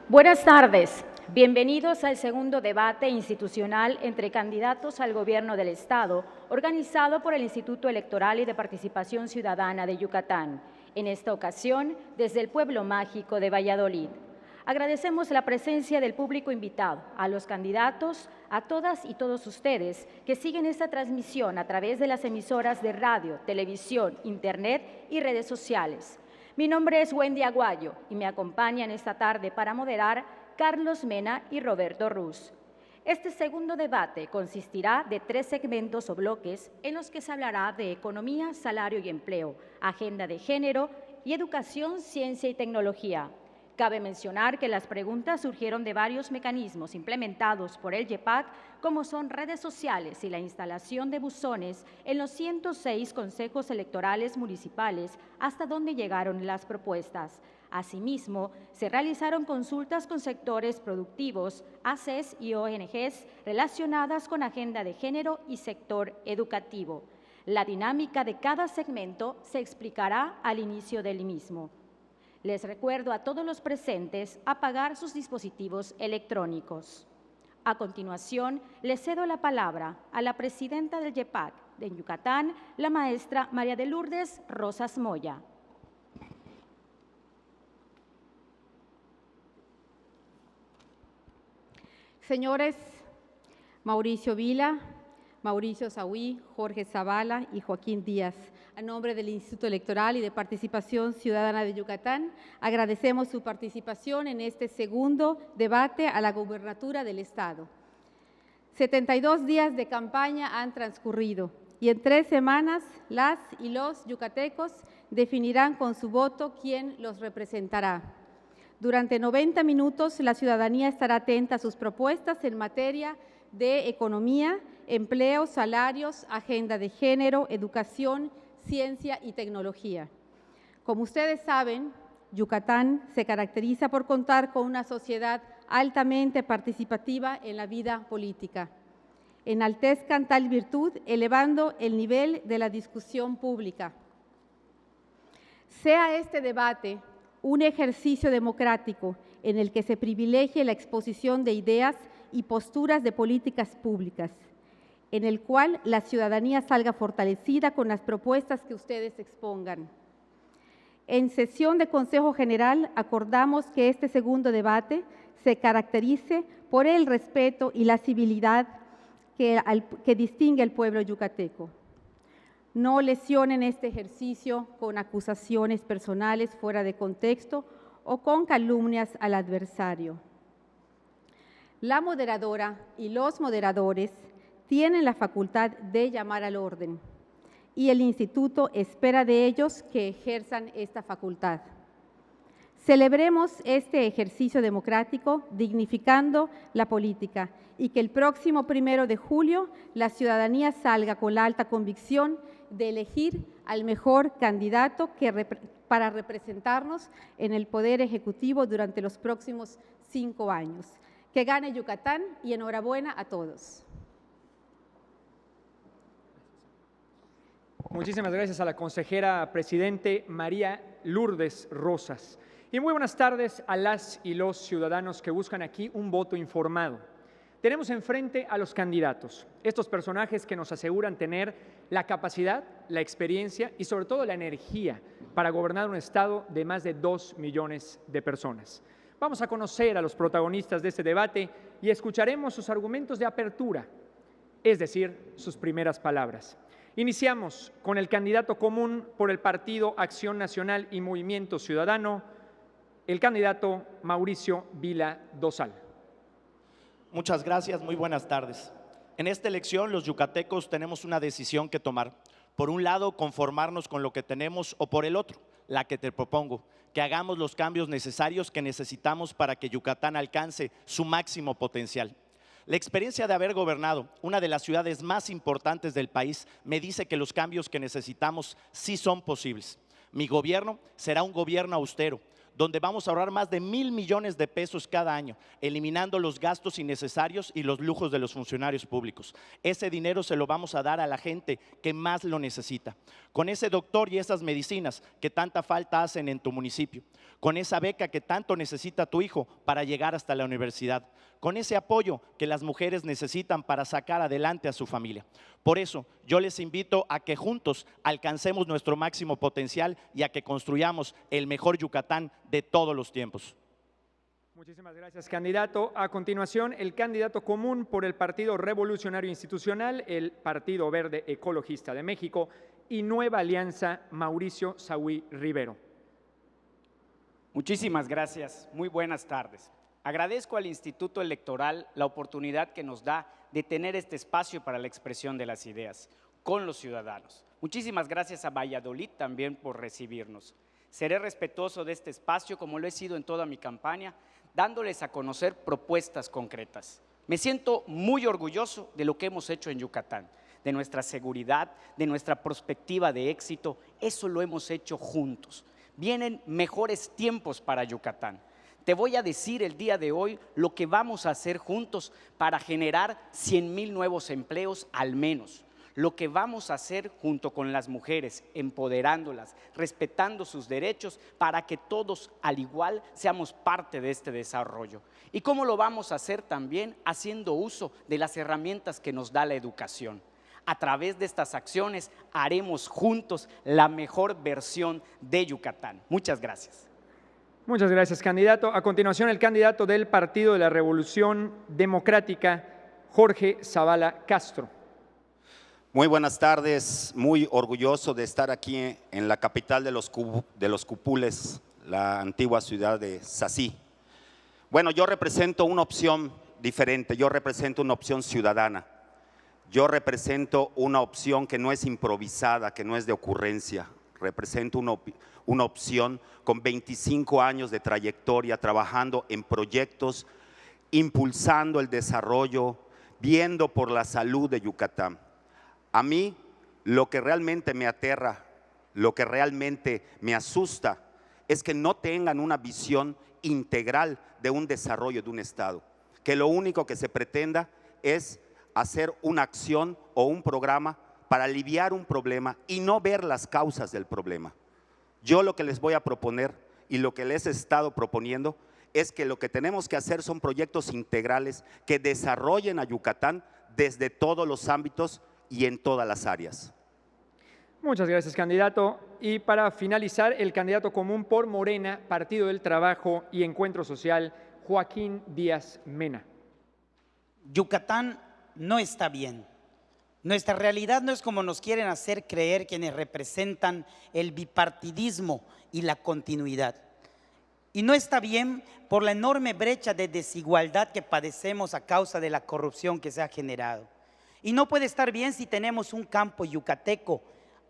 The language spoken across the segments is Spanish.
Buenas tardes. Bienvenidos al segundo debate institucional entre candidatos al Gobierno del Estado, organizado por el Instituto Electoral y de Participación Ciudadana de Yucatán, en esta ocasión desde el pueblo mágico de Valladolid. Agradecemos la presencia del público invitado, a los candidatos, a todas y todos ustedes que siguen esta transmisión a través de las emisoras de radio, televisión, internet y redes sociales. Mi nombre es Wendy Aguayo y me acompañan esta tarde para moderar Carlos Mena y Roberto Ruz. Este segundo debate consistirá de 3 segmentos o bloques en los que se hablará de economía, salario y empleo, agenda de género y educación, ciencia y tecnología. Cabe mencionar que las preguntas surgieron de varios mecanismos implementados por el YEPAC, como son redes sociales y la instalación de buzones en los 106 consejos electorales municipales, hasta donde llegaron las propuestas. Asimismo, se realizaron consultas con sectores productivos, ACES y ONGs relacionadas con agenda de género y sector educativo. La dinámica de cada segmento se explicará al inicio del mismo. Les recuerdo a todos los presentes apagar sus dispositivos electrónicos. A continuación, les cedo la palabra a la presidenta del YEPAC de Yucatán, la maestra María de Lourdes Rosas Moya. Señores Mauricio Vila, Mauricio Sahuí, Jorge Zavala y Joaquín Díaz, a nombre del Instituto Electoral y de Participación Ciudadana de Yucatán, agradecemos su participación en este segundo debate a la gubernatura del Estado. 72 días de campaña han transcurrido y en 3 semanas las y los yucatecos definirán con su voto quién los representará. Durante 90 minutos la ciudadanía estará atenta a sus propuestas en materia de economía, empleo, salarios, agenda de género, educación, ciencia y tecnología. Como ustedes saben, Yucatán se caracteriza por contar con una sociedad altamente participativa en la vida política. Enaltezcan tal virtud elevando el nivel de la discusión pública. Sea este debate un ejercicio democrático en el que se privilegie la exposición de ideas y posturas de políticas públicas, en el cual la ciudadanía salga fortalecida con las propuestas que ustedes expongan. En sesión de Consejo General acordamos que este segundo debate se caracterice por el respeto y la civilidad que distingue al pueblo yucateco. No lesionen este ejercicio con acusaciones personales fuera de contexto o con calumnias al adversario. La moderadora y los moderadores tienen la facultad de llamar al orden y el Instituto espera de ellos que ejerzan esta facultad. Celebremos este ejercicio democrático dignificando la política y que el próximo 1 de julio la ciudadanía salga con la alta convicción de elegir al mejor candidato para representarnos en el Poder Ejecutivo durante los próximos 5 años. Que gane Yucatán y enhorabuena a todos. Muchísimas gracias a la consejera presidente María Lourdes Rosas. Y muy buenas tardes a las y los ciudadanos que buscan aquí un voto informado. Tenemos enfrente a los candidatos, estos personajes que nos aseguran tener la capacidad, la experiencia y sobre todo la energía para gobernar un estado de más de 2 millones de personas. Vamos a conocer a los protagonistas de este debate y escucharemos sus argumentos de apertura, es decir, sus primeras palabras. Iniciamos con el candidato común por el Partido Acción Nacional y Movimiento Ciudadano, el candidato Mauricio Vila Dosal. Muchas gracias, muy buenas tardes. En esta elección los yucatecos tenemos una decisión que tomar. Por un lado, conformarnos con lo que tenemos o por el otro, la que te propongo, que hagamos los cambios necesarios que necesitamos para que Yucatán alcance su máximo potencial. La experiencia de haber gobernado una de las ciudades más importantes del país me dice que los cambios que necesitamos sí son posibles. Mi gobierno será un gobierno austero, donde vamos a ahorrar más de 1,000 millones de pesos cada año, eliminando los gastos innecesarios y los lujos de los funcionarios públicos. Ese dinero se lo vamos a dar a la gente que más lo necesita, con ese doctor y esas medicinas que tanta falta hacen en tu municipio, con esa beca que tanto necesita tu hijo para llegar hasta la universidad, con ese apoyo que las mujeres necesitan para sacar adelante a su familia. Por eso, yo les invito a que juntos alcancemos nuestro máximo potencial y a que construyamos el mejor Yucatán de todos los tiempos. Muchísimas gracias, candidato. A continuación, el candidato común por el Partido Revolucionario Institucional, el Partido Verde Ecologista de México y Nueva Alianza, Mauricio Sahui Rivero. Muchísimas gracias. Muy buenas tardes. Agradezco al Instituto Electoral la oportunidad que nos da de tener este espacio para la expresión de las ideas con los ciudadanos. Muchísimas gracias a Valladolid también por recibirnos. Seré respetuoso de este espacio como lo he sido en toda mi campaña, dándoles a conocer propuestas concretas. Me siento muy orgulloso de lo que hemos hecho en Yucatán, de nuestra seguridad, de nuestra perspectiva de éxito. Eso lo hemos hecho juntos. Vienen mejores tiempos para Yucatán. Te voy a decir el día de hoy lo que vamos a hacer juntos para generar 100,000 nuevos empleos al menos. Lo que vamos a hacer junto con las mujeres, empoderándolas, respetando sus derechos para que todos al igual seamos parte de este desarrollo. ¿Y cómo lo vamos a hacer también? Haciendo uso de las herramientas que nos da la educación. A través de estas acciones haremos juntos la mejor versión de Yucatán. Muchas gracias. Muchas gracias, candidato. A continuación, el candidato del Partido de la Revolución Democrática, Jorge Zavala Castro. Muy buenas tardes, muy orgulloso de estar aquí en la capital de los Cupules, la antigua ciudad de Sací. Bueno, yo represento una opción diferente, yo represento una opción ciudadana, yo represento una opción que no es improvisada, que no es de ocurrencia, represento una opción con 25 años de trayectoria trabajando en proyectos, impulsando el desarrollo, viendo por la salud de Yucatán. A mí lo que realmente me aterra, lo que realmente me asusta es que no tengan una visión integral de un desarrollo de un Estado, que lo único que se pretenda es hacer una acción o un programa para aliviar un problema y no ver las causas del problema. Yo lo que les voy a proponer y lo que les he estado proponiendo es que lo que tenemos que hacer son proyectos integrales que desarrollen a Yucatán desde todos los ámbitos y en todas las áreas. Muchas gracias, candidato. Y para finalizar, el candidato común por Morena, Partido del Trabajo y Encuentro Social, Joaquín Díaz Mena. Yucatán no está bien. Nuestra realidad no es como nos quieren hacer creer quienes representan el bipartidismo y la continuidad. Y no está bien por la enorme brecha de desigualdad que padecemos a causa de la corrupción que se ha generado. Y no puede estar bien si tenemos un campo yucateco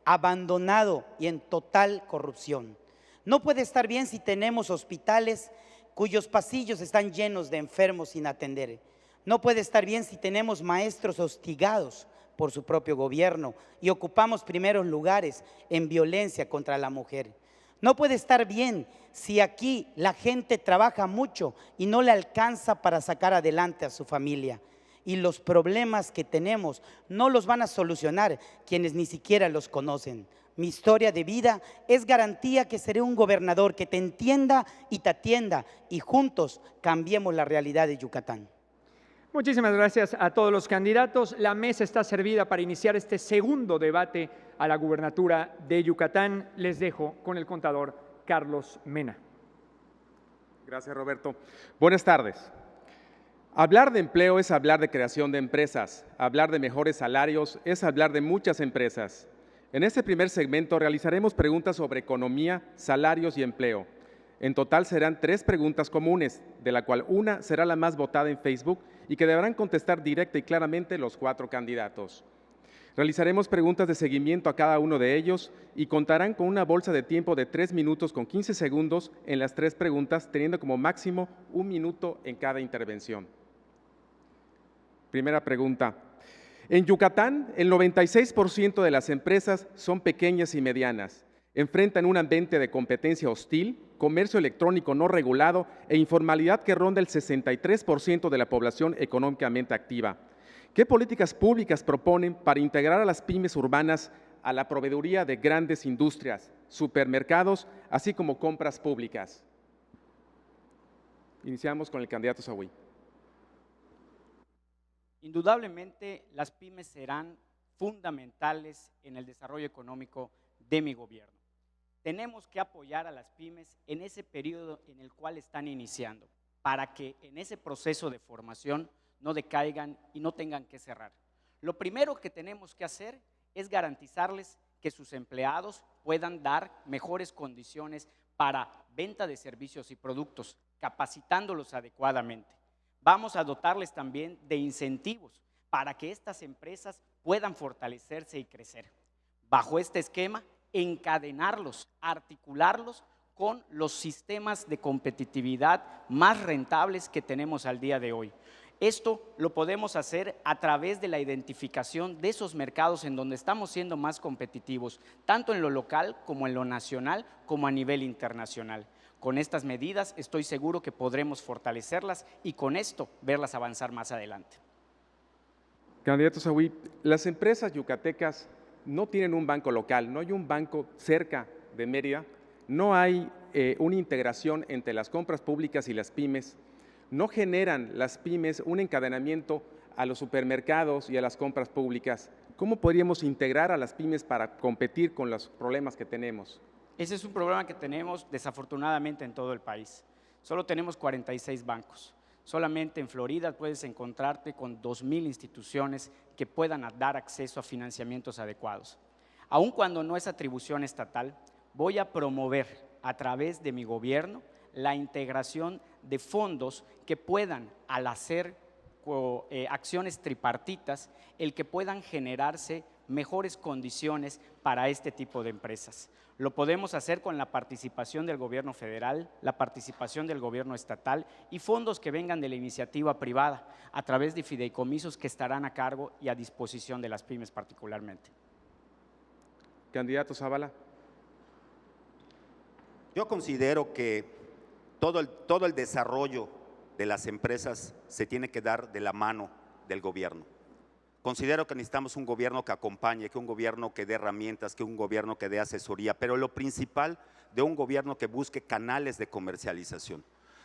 abandonado y en total corrupción. No puede estar bien si tenemos hospitales cuyos pasillos están llenos de enfermos sin atender. No puede estar bien si tenemos maestros hostigados por su propio gobierno y ocupamos primeros lugares en violencia contra la mujer. No puede estar bien si aquí la gente trabaja mucho y no le alcanza para sacar adelante a su familia. Y los problemas que tenemos no los van a solucionar quienes ni siquiera los conocen. Mi historia de vida es garantía que seré un gobernador que te entienda y te atienda y juntos cambiemos la realidad de Yucatán. Muchísimas gracias a todos los candidatos. La mesa está servida para iniciar este segundo debate a la gubernatura de Yucatán. Les dejo con el contador Carlos Mena. Gracias, Roberto. Buenas tardes. Hablar de empleo es hablar de creación de empresas. Hablar de mejores salarios es hablar de muchas empresas. En este primer segmento realizaremos preguntas sobre economía, salarios y empleo. En total serán 3 preguntas comunes, de la cual una será la más votada en Facebook y que deberán contestar directa y claramente los 4 candidatos. Realizaremos preguntas de seguimiento a cada uno de ellos y contarán con una bolsa de tiempo de 3 minutos con 15 segundos en las 3 preguntas, teniendo como máximo 1 minuto en cada intervención. Primera pregunta. En Yucatán, el 96% de las empresas son pequeñas y medianas. Enfrentan un ambiente de competencia hostil comercio electrónico no regulado e informalidad que ronda el 63% de la población económicamente activa. ¿Qué políticas públicas proponen para integrar a las pymes urbanas a la proveeduría de grandes industrias, supermercados, así como compras públicas? Iniciamos con el candidato Sahui. Indudablemente, las pymes serán fundamentales en el desarrollo económico de mi gobierno. Tenemos que apoyar a las pymes en ese periodo en el cual están iniciando, para que en ese proceso de formación no decaigan y no tengan que cerrar. Lo primero que tenemos que hacer es garantizarles que sus empleados puedan dar mejores condiciones para venta de servicios y productos, capacitándolos adecuadamente. Vamos a dotarles también de incentivos para que estas empresas puedan fortalecerse y crecer. Bajo este esquema, encadenarlos, articularlos con los sistemas de competitividad más rentables que tenemos al día de hoy. Esto lo podemos hacer a través de la identificación de esos mercados en donde estamos siendo más competitivos, tanto en lo local como en lo nacional, como a nivel internacional. Con estas medidas estoy seguro que podremos fortalecerlas y con esto verlas avanzar más adelante. Candidato Sahui, las empresas yucatecas no tienen un banco local, no hay un banco cerca de Mérida, no hay una integración entre las compras públicas y las pymes, no generan las pymes un encadenamiento a los supermercados y a las compras públicas. ¿Cómo podríamos integrar a las pymes para competir con los problemas que tenemos? Ese es un problema que tenemos desafortunadamente en todo el país. Solo tenemos 46 bancos. Solamente en Florida puedes encontrarte con 2,000 instituciones que puedan dar acceso a financiamientos adecuados. Aun cuando no es atribución estatal, voy a promover a través de mi gobierno la integración de fondos que puedan, al hacer acciones tripartitas, el que puedan generarse mejores condiciones para este tipo de empresas. Lo podemos hacer con la participación del gobierno federal, la participación del gobierno estatal y fondos que vengan de la iniciativa privada a través de fideicomisos que estarán a cargo y a disposición de las pymes particularmente. Candidato Zavala. Yo considero que todo el desarrollo de las empresas se tiene que dar de la mano del gobierno. Considero que necesitamos un gobierno que acompañe, que un gobierno que dé herramientas, que un gobierno que dé asesoría, pero lo principal de un gobierno que busque canales de comercialización.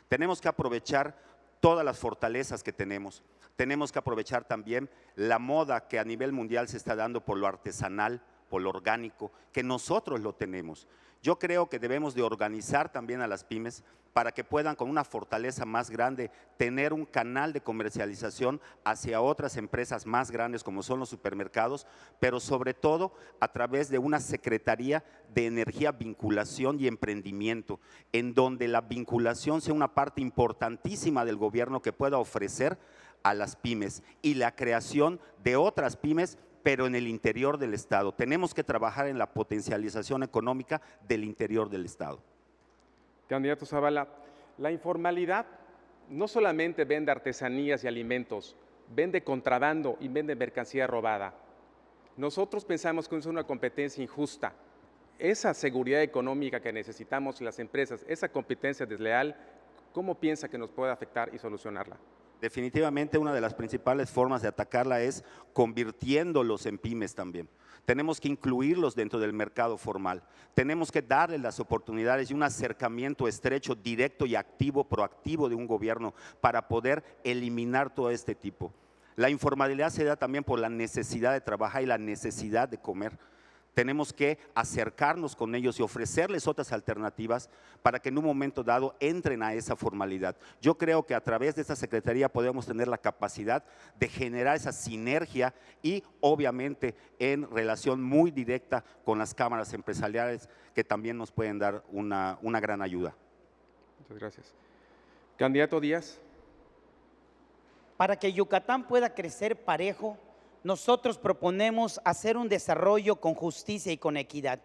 Tenemos que aprovechar todas las fortalezas que tenemos. Tenemos que aprovechar también la moda que a nivel mundial se está dando por lo artesanal, por lo orgánico, que nosotros lo tenemos. Yo creo que debemos de organizar también a las pymes para que puedan con una fortaleza más grande tener un canal de comercialización hacia otras empresas más grandes como son los supermercados, pero sobre todo a través de una Secretaría de Energía, Vinculación y Emprendimiento, en donde la vinculación sea una parte importantísima del gobierno que pueda ofrecer a las pymes y la creación de otras pymes, pero en el interior del Estado. Tenemos que trabajar en la potencialización económica del interior del Estado. Candidato Zavala, la informalidad no solamente vende artesanías y alimentos, vende contrabando y vende mercancía robada. Nosotros pensamos que es una competencia injusta. Esa seguridad económica que necesitamos las empresas, esa competencia desleal, ¿cómo piensa que nos puede afectar y solucionarla? Definitivamente una de las principales formas de atacarla es convirtiéndolos en pymes también. Tenemos que incluirlos dentro del mercado formal, tenemos que darles las oportunidades y un acercamiento estrecho, directo y activo, proactivo de un gobierno para poder eliminar todo este tipo. La informalidad se da también por la necesidad de trabajar y la necesidad de comer. Tenemos que acercarnos con ellos y ofrecerles otras alternativas para que en un momento dado entren a esa formalidad. Yo creo que a través de esta Secretaría podemos tener la capacidad de generar esa sinergia y obviamente en relación muy directa con las cámaras empresariales que también nos pueden dar una gran ayuda. Muchas gracias. Candidato Díaz. Para que Yucatán pueda crecer parejo, nosotros proponemos hacer un desarrollo con justicia y con equidad.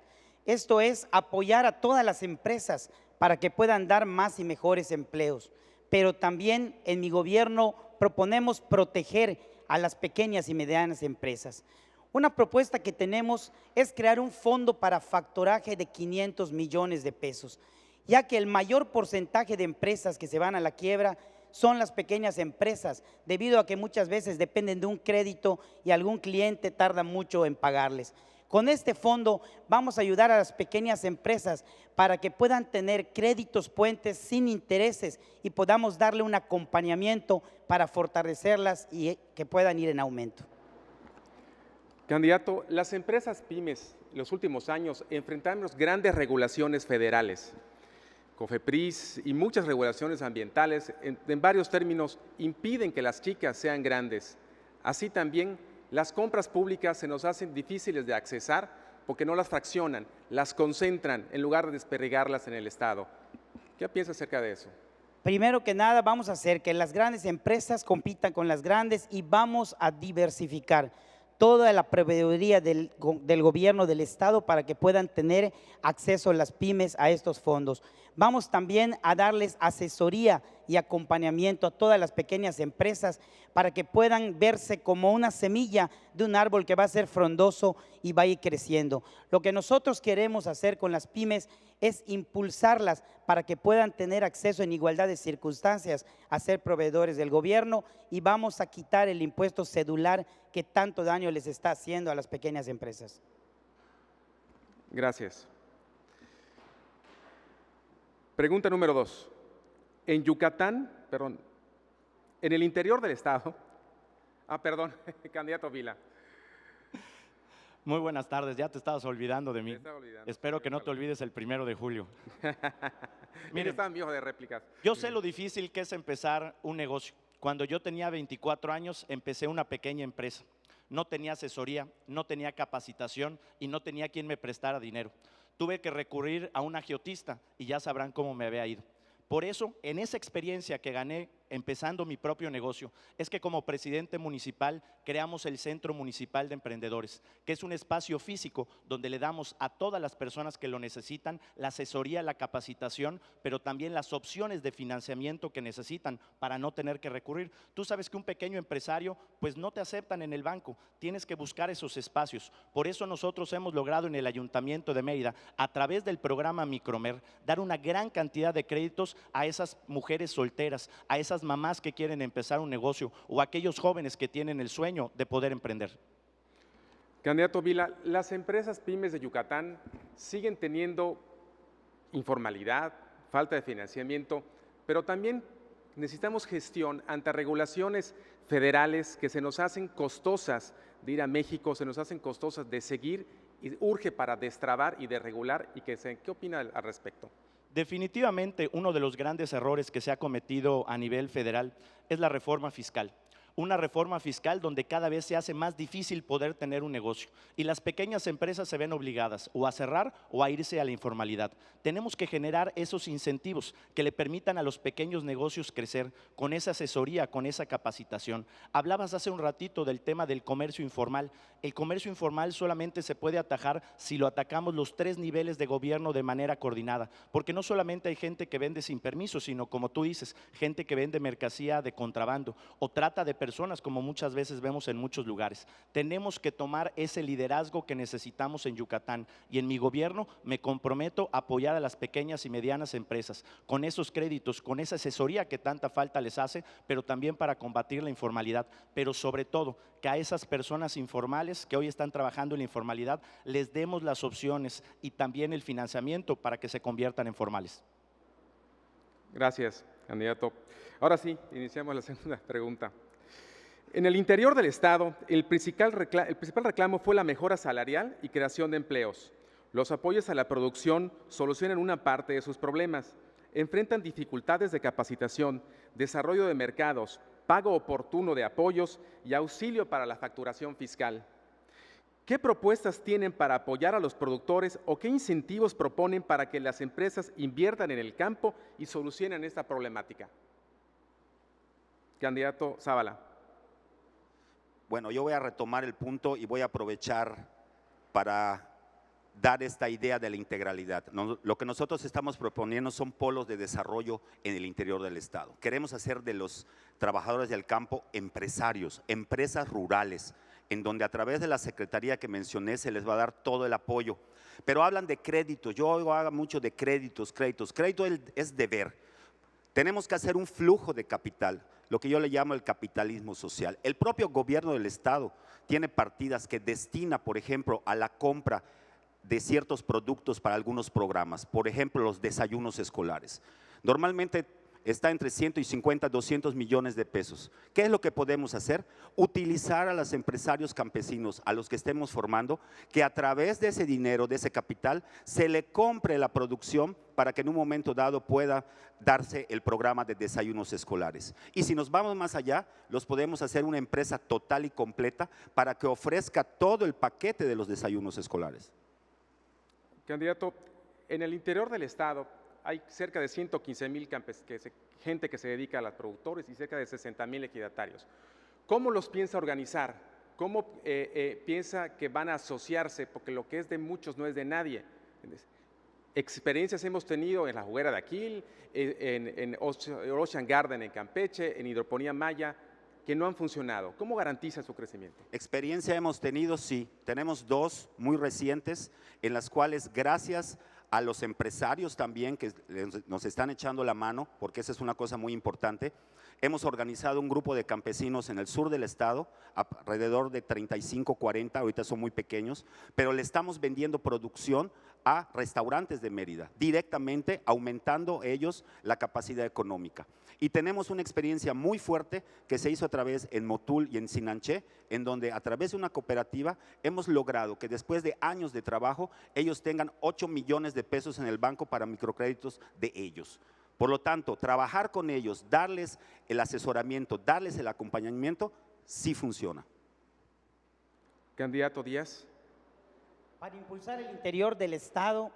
Esto es apoyar a todas las empresas para que puedan dar más y mejores empleos. Pero también en mi gobierno proponemos proteger a las pequeñas y medianas empresas. Una propuesta que tenemos es crear un fondo para factoraje de 500 millones de pesos. ya que el mayor porcentaje de empresas que se van a la quiebra son las pequeñas empresas, debido a que muchas veces dependen de un crédito y algún cliente tarda mucho en pagarles. Con este fondo vamos a ayudar a las pequeñas empresas para que puedan tener créditos puentes sin intereses y podamos darle un acompañamiento para fortalecerlas y que puedan ir en aumento. Candidato, las empresas pymes en los últimos años enfrentamos grandes regulaciones federales. COFEPRIS y muchas regulaciones ambientales, en varios términos, impiden que las chicas sean grandes. Así también, las compras públicas se nos hacen difíciles de accesar porque no las fraccionan, las concentran en lugar de desperdigarlas en el Estado. ¿Qué piensa acerca de eso? Primero que nada, vamos a hacer que las grandes empresas compitan con las grandes y vamos a diversificar toda la proveeduría del gobierno del Estado para que puedan tener acceso las pymes a estos fondos. Vamos también a darles asesoría y acompañamiento a todas las pequeñas empresas para que puedan verse como una semilla de un árbol que va a ser frondoso y va a ir creciendo. Lo que nosotros queremos hacer con las pymes es impulsarlas para que puedan tener acceso en igualdad de circunstancias a ser proveedores del gobierno, y vamos a quitar el impuesto cedular que tanto daño les está haciendo a las pequeñas empresas. Gracias. Pregunta número 2. En Yucatán, en el interior del Estado, candidato Vila. Muy buenas tardes, ya te estabas olvidando de mí. Espero que no te olvides el 1 de julio. Mire, está en viejo de réplicas. Yo sé lo difícil que es empezar un negocio. Cuando yo tenía 24 años, empecé una pequeña empresa. No tenía asesoría, no tenía capacitación y no tenía quien me prestara dinero. Tuve que recurrir a un agiotista y ya sabrán cómo me había ido. Por eso, en esa experiencia que gané empezando mi propio negocio, es que como presidente municipal creamos el Centro Municipal de Emprendedores, que es un espacio físico donde le damos a todas las personas que lo necesitan la asesoría, la capacitación, pero también las opciones de financiamiento que necesitan para no tener que recurrir. Tú sabes que un pequeño empresario, pues no te aceptan en el banco, tienes que buscar esos espacios. Por eso nosotros hemos logrado en el Ayuntamiento de Mérida, a través del programa Micromer, dar una gran cantidad de créditos a esas mujeres solteras, a esas mamás que quieren empezar un negocio o a aquellos jóvenes que tienen el sueño de poder emprender. Candidato Vila, las empresas pymes de Yucatán siguen teniendo informalidad, falta de financiamiento, pero también necesitamos gestión ante regulaciones federales que se nos hacen costosas de ir a México, se nos hacen costosas de seguir y urge para destrabar y de regular. ¿Qué opina al respecto? Definitivamente uno de los grandes errores que se ha cometido a nivel federal es la reforma fiscal. Una reforma fiscal donde cada vez se hace más difícil poder tener un negocio y las pequeñas empresas se ven obligadas o a cerrar o a irse a la informalidad. Tenemos que generar esos incentivos que le permitan a los pequeños negocios crecer con esa asesoría, con esa capacitación. Hablabas hace un ratito del tema del comercio informal. El comercio informal solamente se puede atajar si lo atacamos los 3 niveles de gobierno de manera coordinada, porque no solamente hay gente que vende sin permiso, sino como tú dices, gente que vende mercancía de contrabando o trata de personas, como muchas veces vemos en muchos lugares. Tenemos que tomar ese liderazgo que necesitamos en Yucatán, y en mi gobierno me comprometo a apoyar a las pequeñas y medianas empresas con esos créditos, con esa asesoría que tanta falta les hace, pero también para combatir la informalidad, pero sobre todo que a esas personas informales que hoy están trabajando en la informalidad les demos las opciones y también el financiamiento para que se conviertan en formales. Gracias, candidato. Ahora sí, iniciamos la segunda pregunta. En el interior del Estado, el principal reclamo fue la mejora salarial y creación de empleos. Los apoyos a la producción solucionan una parte de sus problemas. Enfrentan dificultades de capacitación, desarrollo de mercados, pago oportuno de apoyos y auxilio para la facturación fiscal. ¿Qué propuestas tienen para apoyar a los productores o qué incentivos proponen para que las empresas inviertan en el campo y solucionen esta problemática? Candidato Zavala. Bueno, yo voy a retomar el punto y voy a aprovechar para dar esta idea de la integralidad. Lo que nosotros estamos proponiendo son polos de desarrollo en el interior del Estado. Queremos hacer de los trabajadores del campo empresarios, empresas rurales, en donde a través de la secretaría que mencioné se les va a dar todo el apoyo. Pero hablan de créditos, yo oigo mucho de créditos. Crédito es deber. Tenemos que hacer un flujo de capital, lo que yo le llamo el capitalismo social. El propio gobierno del Estado tiene partidas que destina, por ejemplo, a la compra de ciertos productos para algunos programas, por ejemplo, los desayunos escolares. Normalmente está entre 150 a 200 millones de pesos. ¿Qué es lo que podemos hacer? Utilizar a los empresarios campesinos, a los que estemos formando, que a través de ese dinero, de ese capital, se le compre la producción para que en un momento dado pueda darse el programa de desayunos escolares. Y si nos vamos más allá, los podemos hacer una empresa total y completa para que ofrezca todo el paquete de los desayunos escolares. Candidato, en el interior del Estado hay cerca de 115,000 gente que se dedica a los productores y cerca de 60,000 ejidatarios. ¿Cómo los piensa organizar? ¿Cómo piensa que van a asociarse? Porque lo que es de muchos no es de nadie. Experiencias hemos tenido en la Juguera de Aquil, en Ocean Garden en Campeche, en Hidroponía Maya, que no han funcionado. ¿Cómo garantiza su crecimiento? Experiencia hemos tenido, sí. Tenemos dos muy recientes en las cuales, gracias a los empresarios también que nos están echando la mano, porque esa es una cosa muy importante, hemos organizado un grupo de campesinos en el sur del estado, alrededor de 35, 40, ahorita son muy pequeños, pero le estamos vendiendo producción a restaurantes de Mérida, directamente aumentando ellos la capacidad económica. Y tenemos una experiencia muy fuerte que se hizo a través en Motul y en Sinanché, en donde a través de una cooperativa hemos logrado que después de años de trabajo ellos tengan 8 millones de pesos en el banco para microcréditos de ellos. Por lo tanto, trabajar con ellos, darles el asesoramiento, darles el acompañamiento, sí funciona. Candidato Díaz. Para impulsar el interior del Estado,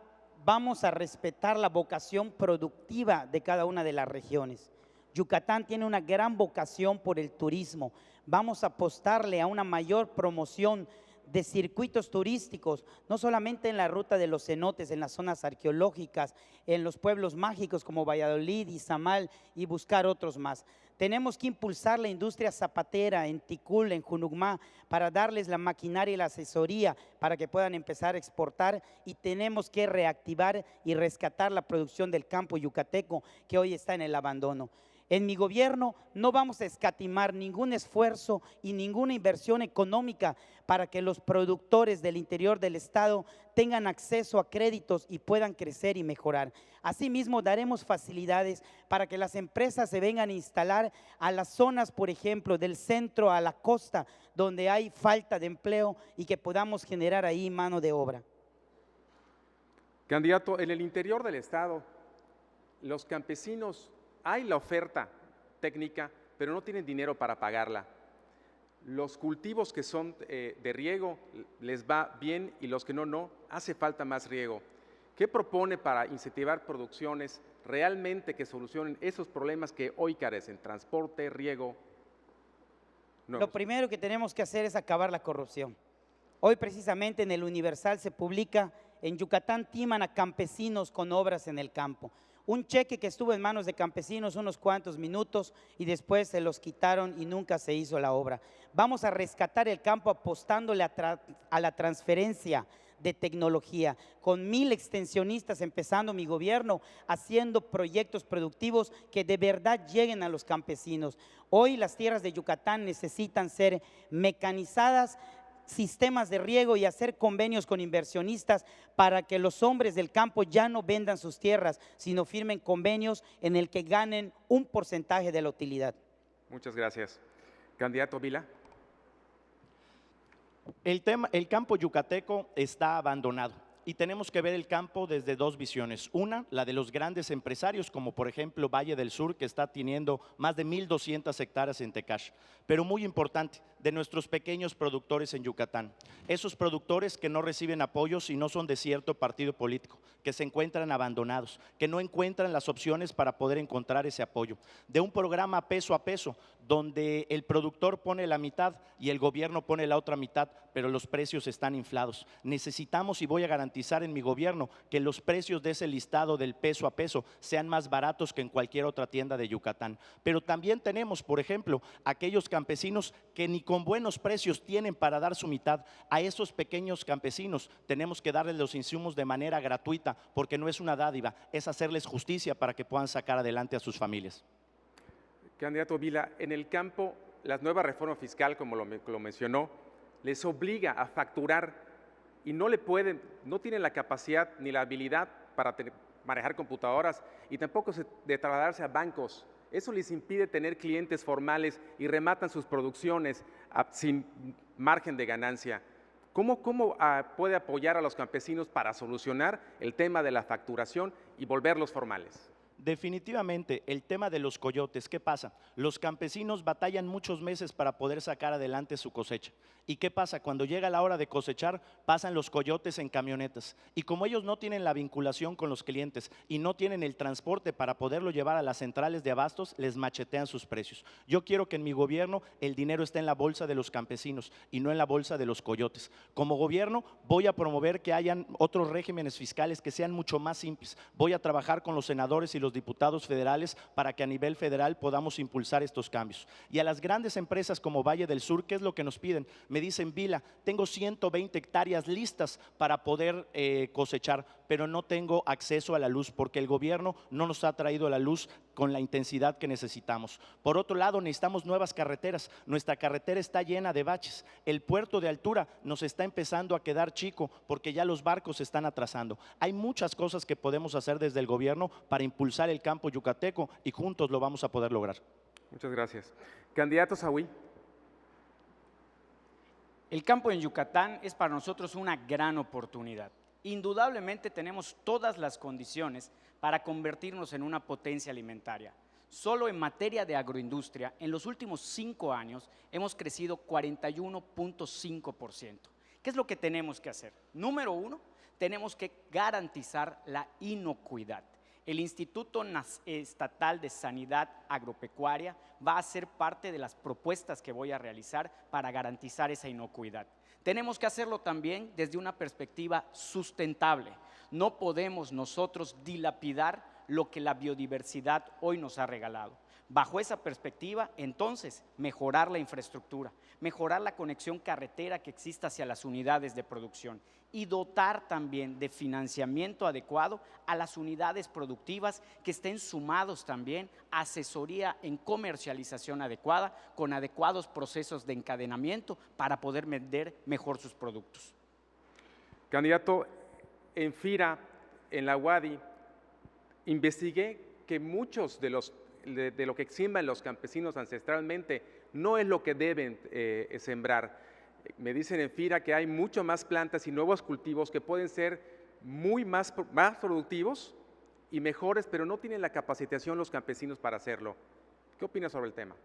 vamos a respetar la vocación productiva de cada una de las regiones. Yucatán tiene una gran vocación por el turismo. Vamos a apostarle a una mayor promoción de circuitos turísticos, no solamente en la ruta de los cenotes, en las zonas arqueológicas, en los pueblos mágicos como Valladolid, Izamal y buscar otros más. Tenemos que impulsar la industria zapatera en Ticul, en Junucmá, para darles la maquinaria y la asesoría para que puedan empezar a exportar, y tenemos que reactivar y rescatar la producción del campo yucateco que hoy está en el abandono. En mi gobierno no vamos a escatimar ningún esfuerzo y ninguna inversión económica para que los productores del interior del estado tengan acceso a créditos y puedan crecer y mejorar. Asimismo, daremos facilidades para que las empresas se vengan a instalar a las zonas, por ejemplo, del centro a la costa, donde hay falta de empleo, y que podamos generar ahí mano de obra. Candidato, en el interior del estado, los campesinos, hay la oferta técnica, pero no tienen dinero para pagarla. Los cultivos que son de riego les va bien, y los que no, hace falta más riego. ¿Qué propone para incentivar producciones realmente que solucionen esos problemas que hoy carecen? Transporte, riego. Lo primero que tenemos que hacer es acabar la corrupción. Hoy precisamente en el Universal se publica: en Yucatán timan a campesinos con obras en el campo. Un cheque que estuvo en manos de campesinos unos cuantos minutos y después se los quitaron y nunca se hizo la obra. Vamos a rescatar el campo apostándole a la transferencia de tecnología, con 1,000 extensionistas empezando mi gobierno, haciendo proyectos productivos que de verdad lleguen a los campesinos. Hoy las tierras de Yucatán necesitan ser mecanizadas, sistemas de riego y hacer convenios con inversionistas para que los hombres del campo ya no vendan sus tierras, sino firmen convenios en el que ganen un porcentaje de la utilidad. Muchas gracias. Candidato Vila. El campo yucateco está abandonado y tenemos que ver el campo desde dos visiones. Una, la de los grandes empresarios, como por ejemplo Valle del Sur, que está teniendo más de 1,200 hectáreas en Tecash. Pero muy importante, de nuestros pequeños productores en Yucatán. Esos productores que no reciben apoyos y no son de cierto partido político, que se encuentran abandonados, que no encuentran las opciones para poder encontrar ese apoyo. De un programa peso a peso, donde el productor pone la mitad y el gobierno pone la otra mitad pero los precios están inflados. Necesitamos, y voy a garantizar en mi gobierno, que los precios de ese listado del peso a peso sean más baratos que en cualquier otra tienda de Yucatán. Pero también tenemos, por ejemplo, aquellos campesinos que ni con buenos precios tienen para dar su mitad. A esos pequeños campesinos tenemos que darles los insumos de manera gratuita, porque no es una dádiva, es hacerles justicia para que puedan sacar adelante a sus familias. Candidato Vila, en el campo, la nueva reforma fiscal, como lo mencionó, les obliga a facturar y no tienen la capacidad ni la habilidad para manejar computadoras y tampoco de trasladarse a bancos. Eso les impide tener clientes formales y rematan sus producciones sin margen de ganancia. ¿Cómo puede apoyar a los campesinos para solucionar el tema de la facturación y volverlos formales? Definitivamente, el tema de los coyotes, ¿qué pasa? Los campesinos batallan muchos meses para poder sacar adelante su cosecha. ¿Y qué pasa? Cuando llega la hora de cosechar, pasan los coyotes en camionetas. Y como ellos no tienen la vinculación con los clientes y no tienen el transporte para poderlo llevar a las centrales de abastos, les machetean sus precios. Yo quiero que en mi gobierno el dinero esté en la bolsa de los campesinos y no en la bolsa de los coyotes. Como gobierno voy a promover que hayan otros regímenes fiscales que sean mucho más simples. Voy a trabajar con los senadores y los diputados federales para que a nivel federal podamos impulsar estos cambios. Y a las grandes empresas como Valle del Sur, ¿qué es lo que nos piden? Me dicen: Vila, tengo 120 hectáreas listas para poder cosechar, pero no tengo acceso a la luz porque el gobierno no nos ha traído la luz con la intensidad que necesitamos. Por otro lado, necesitamos nuevas carreteras. Nuestra carretera está llena de baches. El puerto de altura nos está empezando a quedar chico porque ya los barcos se están atrasando. Hay muchas cosas que podemos hacer desde el gobierno para impulsar el campo yucateco y juntos lo vamos a poder lograr. Muchas gracias. Candidato Sahui. El campo en Yucatán es para nosotros una gran oportunidad. Indudablemente tenemos todas las condiciones para convertirnos en una potencia alimentaria. Solo en materia de agroindustria, en los últimos 5 años hemos crecido 41.5%. ¿Qué es lo que tenemos que hacer? Número 1, tenemos que garantizar la inocuidad. El Instituto Estatal de Sanidad Agropecuaria va a ser parte de las propuestas que voy a realizar para garantizar esa inocuidad. Tenemos que hacerlo también desde una perspectiva sustentable. No podemos nosotros dilapidar lo que la biodiversidad hoy nos ha regalado. Bajo esa perspectiva, entonces, mejorar la infraestructura, mejorar la conexión carretera que exista hacia las unidades de producción y dotar también de financiamiento adecuado a las unidades productivas que estén sumados también a asesoría en comercialización adecuada con adecuados procesos de encadenamiento para poder vender mejor sus productos. Candidato, en FIRA, en la UADY, investigué que muchos de lo que siembran los campesinos ancestralmente no es lo que deben sembrar. Me dicen en FIRA que hay mucho más plantas y nuevos cultivos que pueden ser más productivos y mejores, pero no tienen la capacitación los campesinos para hacerlo. ¿Qué opinas sobre el tema?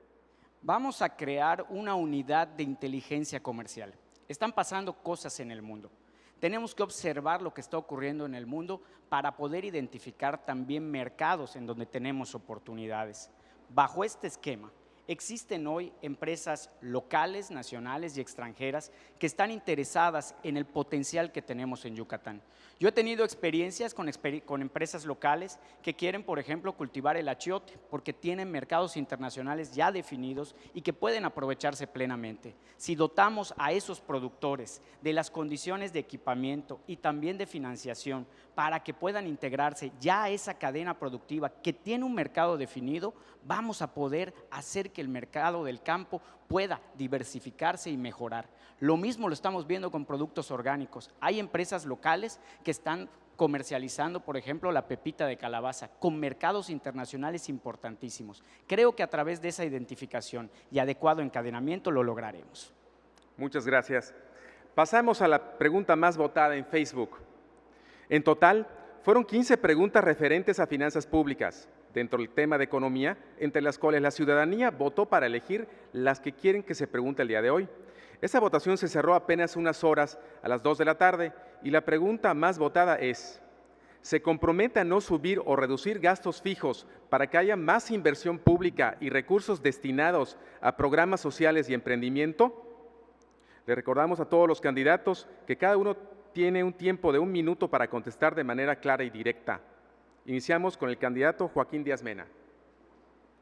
Vamos a crear una unidad de inteligencia comercial. Están pasando cosas en el mundo. Tenemos que observar lo que está ocurriendo en el mundo para poder identificar también mercados en donde tenemos oportunidades. Bajo este esquema, existen hoy empresas locales, nacionales y extranjeras que están interesadas en el potencial que tenemos en Yucatán. Yo he tenido experiencias con empresas locales que quieren, por ejemplo, cultivar el achiote porque tienen mercados internacionales ya definidos y que pueden aprovecharse plenamente. Si dotamos a esos productores de las condiciones de equipamiento y también de financiación para que puedan integrarse ya a esa cadena productiva que tiene un mercado definido, vamos a poder hacer que el mercado del campo pueda diversificarse y mejorar. Lo mismo lo estamos viendo con productos orgánicos. Hay empresas locales que están comercializando, por ejemplo, la pepita de calabaza con mercados internacionales importantísimos. Creo que a través de esa identificación y adecuado encadenamiento lo lograremos. Muchas gracias. Pasamos a la pregunta más votada en Facebook. En total, fueron 15 preguntas referentes a finanzas públicas dentro del tema de economía, entre las cuales la ciudadanía votó para elegir las que quieren que se pregunte el día de hoy. Esa votación se cerró apenas unas horas a las 2 de la tarde y la pregunta más votada es: ¿se compromete a no subir o reducir gastos fijos para que haya más inversión pública y recursos destinados a programas sociales y emprendimiento? Le recordamos a todos los candidatos que cada uno tiene un tiempo de 1 minuto para contestar de manera clara y directa. Iniciamos con el candidato Joaquín Díaz Mena.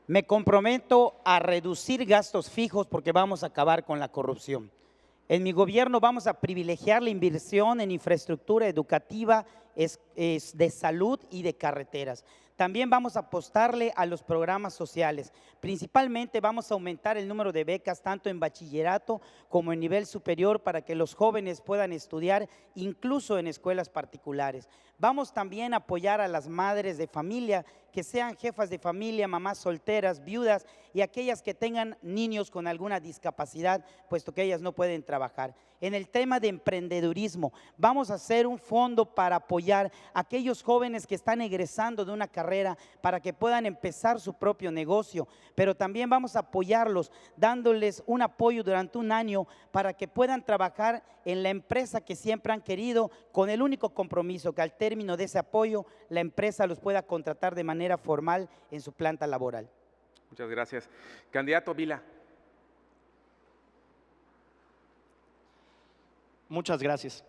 Me comprometo a reducir gastos fijos porque vamos a acabar con la corrupción. En mi gobierno vamos a privilegiar la inversión en infraestructura educativa, de salud y de carreteras. También vamos a apostarle a los programas sociales. Principalmente vamos a aumentar el número de becas tanto en bachillerato como en nivel superior para que los jóvenes puedan estudiar incluso en escuelas particulares. Vamos también a apoyar a las madres de familia, que sean jefas de familia, mamás solteras, viudas y aquellas que tengan niños con alguna discapacidad, puesto que ellas no pueden trabajar. En el tema de emprendedurismo, vamos a hacer un fondo para apoyar a aquellos jóvenes que están egresando de una carrera para que puedan empezar su propio negocio, pero también vamos a apoyarlos dándoles un apoyo durante 1 año para que puedan trabajar en la empresa que siempre han querido, con el único compromiso que al término de ese apoyo la empresa los pueda contratar de manera formal en su planta laboral. Muchas gracias. Candidato Vila. Muchas gracias.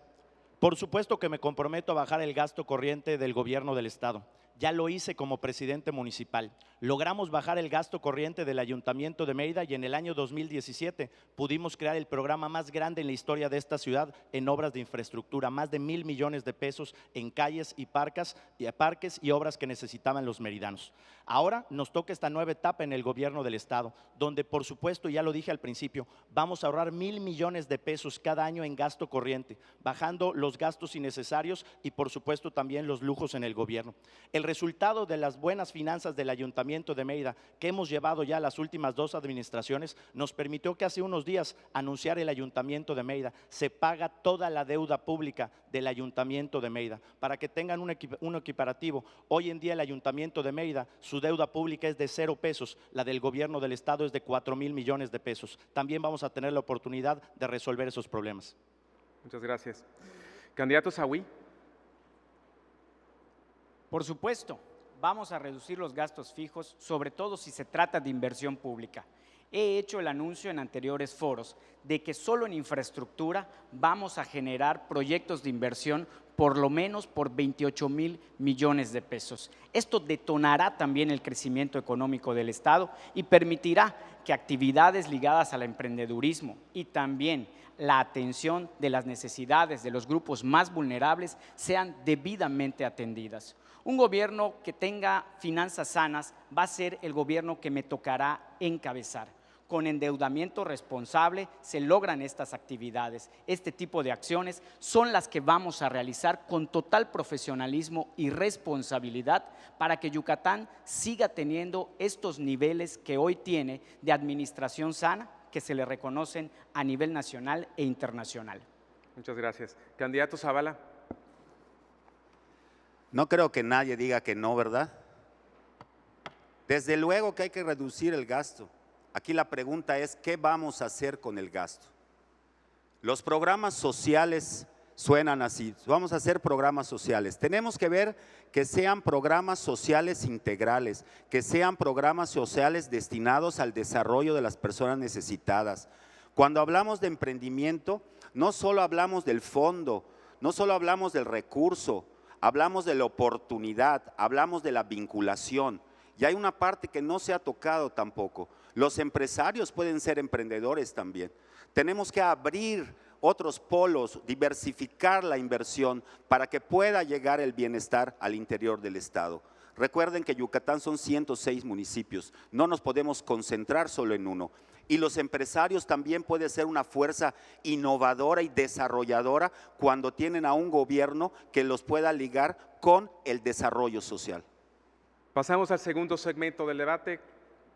Por supuesto que me comprometo a bajar el gasto corriente del gobierno del estado. Ya lo hice como presidente municipal. Logramos bajar el gasto corriente del Ayuntamiento de Mérida y en el año 2017 pudimos crear el programa más grande en la historia de esta ciudad en obras de infraestructura, más de 1,000 millones de pesos en calles y parques y obras que necesitaban los meridanos. Ahora nos toca esta nueva etapa en el gobierno del estado, donde por supuesto, ya lo dije al principio, vamos a ahorrar 1,000 millones de pesos cada año en gasto corriente, bajando los gastos innecesarios y por supuesto también los lujos en el gobierno. El resultado de las buenas finanzas del Ayuntamiento de Mérida que hemos llevado ya las últimas 2 administraciones nos permitió que hace unos días anunciar el Ayuntamiento de Mérida se paga toda la deuda pública del Ayuntamiento de Mérida. Para que tengan un equiparativo, hoy en día el Ayuntamiento de Mérida, su deuda pública es de 0 pesos, la del gobierno del estado es de 4,000 millones de pesos. También vamos a tener la oportunidad de resolver esos problemas. Muchas gracias. Candidato Sawi. Por supuesto, vamos a reducir los gastos fijos, sobre todo si se trata de inversión pública. He hecho el anuncio en anteriores foros de que solo en infraestructura vamos a generar proyectos de inversión por lo menos por 28,000 millones de pesos. Esto detonará también el crecimiento económico del estado y permitirá que actividades ligadas al emprendedurismo y también la atención de las necesidades de los grupos más vulnerables sean debidamente atendidas. Un gobierno que tenga finanzas sanas va a ser el gobierno que me tocará encabezar. Con endeudamiento responsable se logran estas actividades. Este tipo de acciones son las que vamos a realizar con total profesionalismo y responsabilidad para que Yucatán siga teniendo estos niveles que hoy tiene de administración sana que se le reconocen a nivel nacional e internacional. Muchas gracias. Candidato Zavala. No creo que nadie diga que no, ¿verdad? Desde luego que hay que reducir el gasto. Aquí la pregunta es, ¿qué vamos a hacer con el gasto? Los programas sociales suenan así, vamos a hacer programas sociales. Tenemos que ver que sean programas sociales integrales, que sean programas sociales destinados al desarrollo de las personas necesitadas. Cuando hablamos de emprendimiento, no solo hablamos del fondo, no solo hablamos del recurso, hablamos de la oportunidad, hablamos de la vinculación. Y hay una parte que no se ha tocado tampoco. Los empresarios pueden ser emprendedores también. Tenemos que abrir otros polos, diversificar la inversión para que pueda llegar el bienestar al interior del estado. Recuerden que Yucatán son 106 municipios, no nos podemos concentrar solo en uno. Y los empresarios también pueden ser una fuerza innovadora y desarrolladora cuando tienen a un gobierno que los pueda ligar con el desarrollo social. Pasamos al segundo segmento del debate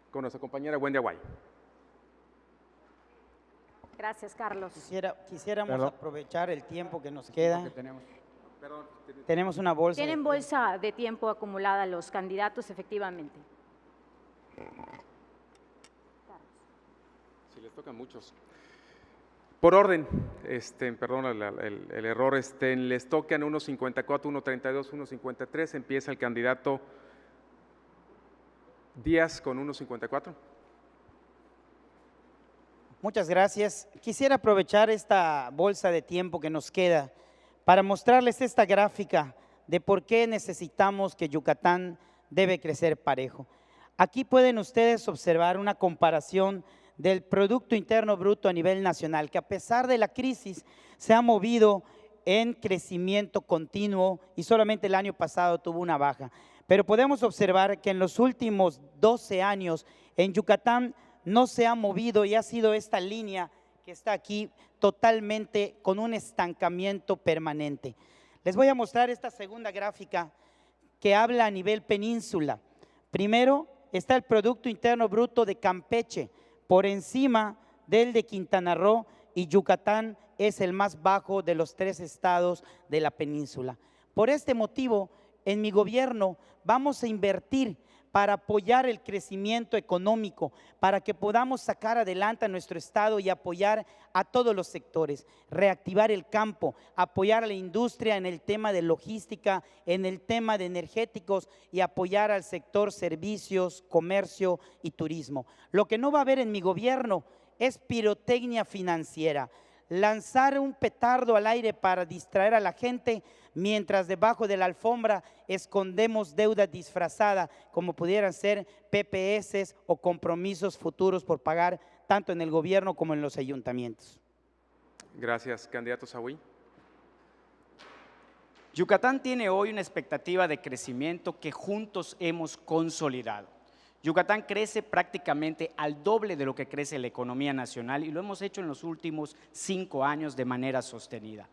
con nuestra compañera Wendy Aguay. Gracias, Carlos. Quisiéramos aprovechar el tiempo que nos queda. Tenemos una bolsa. Tienen bolsa de tiempo acumulada los candidatos, efectivamente. Sí, les tocan muchos. Por orden, perdón el error, les tocan 1.54, 1.32, 1.53. Empieza el candidato Díaz con 1.54. Muchas gracias. Quisiera aprovechar esta bolsa de tiempo que nos queda para mostrarles esta gráfica de por qué necesitamos que Yucatán debe crecer parejo. Aquí pueden ustedes observar una comparación del Producto Interno Bruto a nivel nacional, que a pesar de la crisis se ha movido en crecimiento continuo y solamente el año pasado tuvo una baja. Pero podemos observar que en los últimos 12 años en Yucatán no se ha movido y ha sido esta línea que está aquí totalmente con un estancamiento permanente. Les voy a mostrar esta segunda gráfica que habla a nivel península. Primero está el Producto Interno Bruto de Campeche por encima del de Quintana Roo, y Yucatán es el más bajo de los 3 estados de la península. Por este motivo, en mi gobierno vamos a invertir para apoyar el crecimiento económico, para que podamos sacar adelante a nuestro estado y apoyar a todos los sectores, reactivar el campo, apoyar a la industria en el tema de logística, en el tema de energéticos y apoyar al sector servicios, comercio y turismo. Lo que no va a haber en mi gobierno es pirotecnia financiera, lanzar un petardo al aire para distraer a la gente, mientras debajo de la alfombra escondemos deuda disfrazada, como pudieran ser PPS o compromisos futuros por pagar, tanto en el gobierno como en los ayuntamientos. Gracias, candidato Sawi. Yucatán tiene hoy una expectativa de crecimiento que juntos hemos consolidado. Yucatán crece prácticamente al doble de lo que crece la economía nacional y lo hemos hecho en los últimos 5 años de manera sostenida.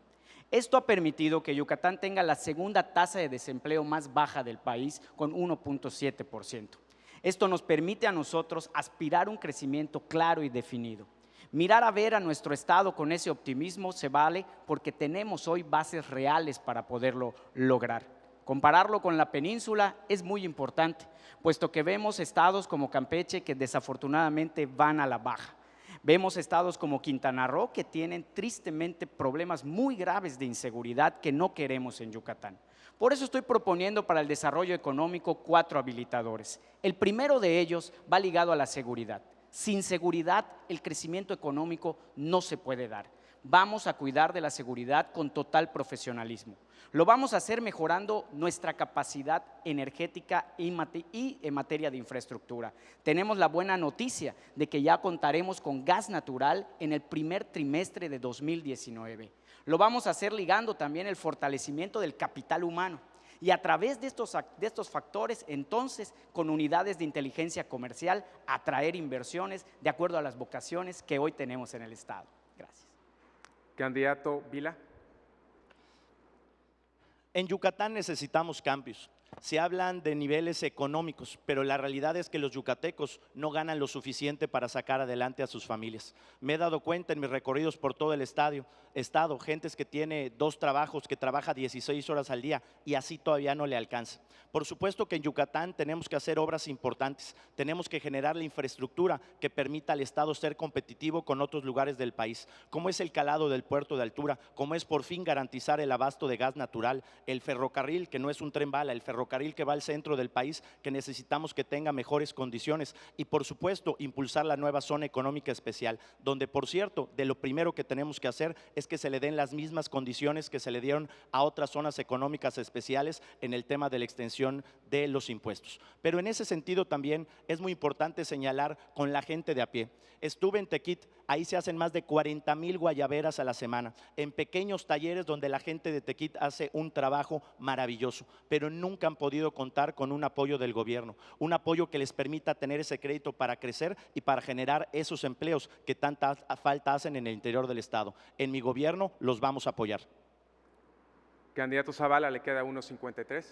Esto ha permitido que Yucatán tenga la segunda tasa de desempleo más baja del país, con 1.7%. Esto nos permite a nosotros aspirar a un crecimiento claro y definido. Mirar a ver a nuestro estado con ese optimismo se vale porque tenemos hoy bases reales para poderlo lograr. Compararlo con la península es muy importante, puesto que vemos estados como Campeche que desafortunadamente van a la baja. Vemos estados como Quintana Roo que tienen tristemente problemas muy graves de inseguridad que no queremos en Yucatán. Por eso estoy proponiendo para el desarrollo económico 4 habilitadores. El primero de ellos va ligado a la seguridad. Sin seguridad, el crecimiento económico no se puede dar. Vamos a cuidar de la seguridad con total profesionalismo. Lo vamos a hacer mejorando nuestra capacidad energética y en materia de infraestructura. Tenemos la buena noticia de que ya contaremos con gas natural en el primer trimestre de 2019. Lo vamos a hacer ligando también el fortalecimiento del capital humano. Y a través de estos factores, entonces, con unidades de inteligencia comercial, atraer inversiones de acuerdo a las vocaciones que hoy tenemos en el estado. Gracias. Candidato Vila. En Yucatán necesitamos cambios. Se hablan de niveles económicos, pero la realidad es que los yucatecos no ganan lo suficiente para sacar adelante a sus familias. Me he dado cuenta en mis recorridos por todo el estado, gentes que tiene 2 trabajos, que trabaja 16 horas al día y así todavía no le alcanza. Por supuesto que en Yucatán tenemos que hacer obras importantes, tenemos que generar la infraestructura que permita al estado ser competitivo con otros lugares del país, como es el calado del puerto de altura, como es por fin garantizar el abasto de gas natural, el ferrocarril que no es un tren bala, el ferrocarril que va al centro del país, que necesitamos que tenga mejores condiciones, y por supuesto impulsar la nueva zona económica especial, donde por cierto de lo primero que tenemos que hacer es que se le den las mismas condiciones que se le dieron a otras zonas económicas especiales en el tema de la extensión de los impuestos. Pero en ese sentido también es muy importante señalar con la gente de a pie. Estuve en Tequit, ahí se hacen más de 40,000 guayaberas a la semana, en pequeños talleres donde la gente de Tequit hace un trabajo maravilloso, pero nunca han podido contar con un apoyo del gobierno, un apoyo que les permita tener ese crédito para crecer y para generar esos empleos que tanta falta hacen en el interior del estado. En mi gobierno los vamos a apoyar. Candidato Zavala, le queda 1:53.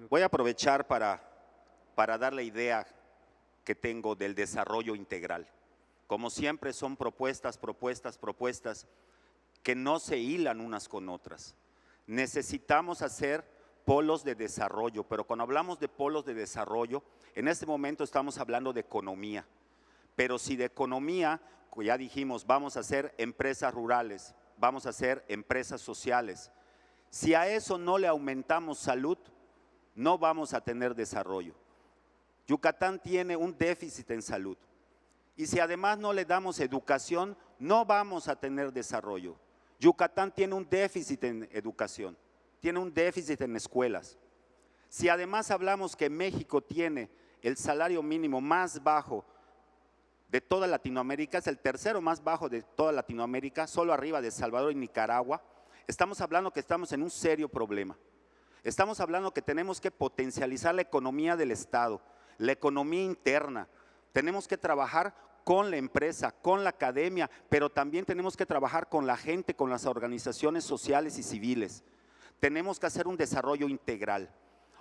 Voy a aprovechar para dar la idea que tengo del desarrollo integral. Como siempre son propuestas que no se hilan unas con otras. Necesitamos hacer polos de desarrollo, pero cuando hablamos de polos de desarrollo, en este momento estamos hablando de economía. Pero si de economía, ya dijimos, vamos a hacer empresas rurales, vamos a hacer empresas sociales. Si a eso no le aumentamos salud, no vamos a tener desarrollo. Yucatán tiene un déficit en salud Y si además no le damos educación, no vamos a tener desarrollo. Yucatán tiene un déficit en educación, tiene un déficit en escuelas. Si además hablamos que México tiene el salario mínimo más bajo de toda Latinoamérica, es el tercero más bajo de toda Latinoamérica, solo arriba de Salvador y Nicaragua, estamos hablando que estamos en un serio problema. Estamos hablando que tenemos que potencializar la economía del Estado, la economía interna. Tenemos que trabajar con la empresa, con la academia, pero también tenemos que trabajar con la gente, con las organizaciones sociales y civiles. Tenemos que hacer un desarrollo integral.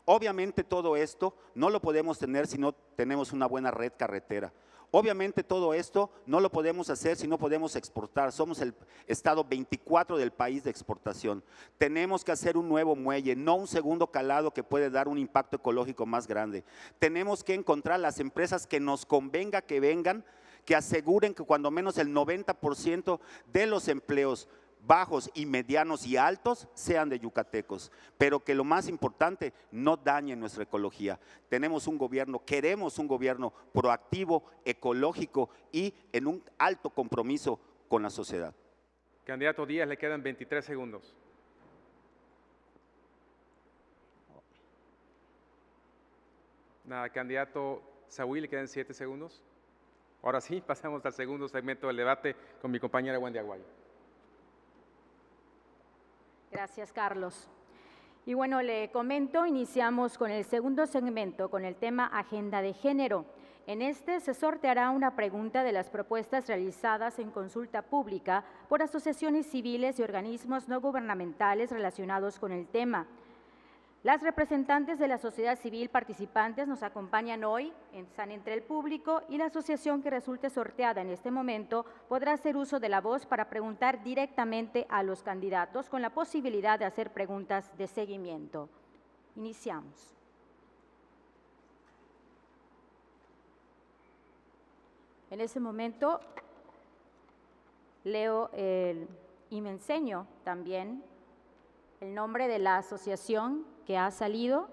Obviamente todo esto no lo podemos tener si no tenemos una buena red carretera. Obviamente todo esto no lo podemos hacer si no podemos exportar. Somos el estado 24 del país de exportación. Tenemos que hacer un nuevo muelle, no un segundo calado que puede dar un impacto ecológico más grande. Tenemos que encontrar las empresas que nos convenga que vengan, que aseguren que cuando menos el 90% de los empleos bajos y medianos y altos sean de yucatecos, pero que lo más importante, no dañen nuestra ecología. Tenemos un gobierno, queremos un gobierno proactivo, ecológico y en un alto compromiso con la sociedad. Candidato Díaz, le quedan 23 segundos. Nada, candidato Saúl, le quedan 7 segundos. Ahora sí, pasamos al segundo segmento del debate con mi compañera Wendy Aguayo. Gracias, Carlos. Y bueno, le comento, iniciamos con el segundo segmento, con el tema Agenda de Género. En este se sorteará una pregunta de las propuestas realizadas en consulta pública por asociaciones civiles y organismos no gubernamentales relacionados con el tema. Las representantes de la sociedad civil participantes nos acompañan hoy, están entre el público y la asociación que resulte sorteada en este momento podrá hacer uso de la voz para preguntar directamente a los candidatos con la posibilidad de hacer preguntas de seguimiento. Iniciamos. En ese momento leo y me enseño también el nombre de la asociación que ha salido,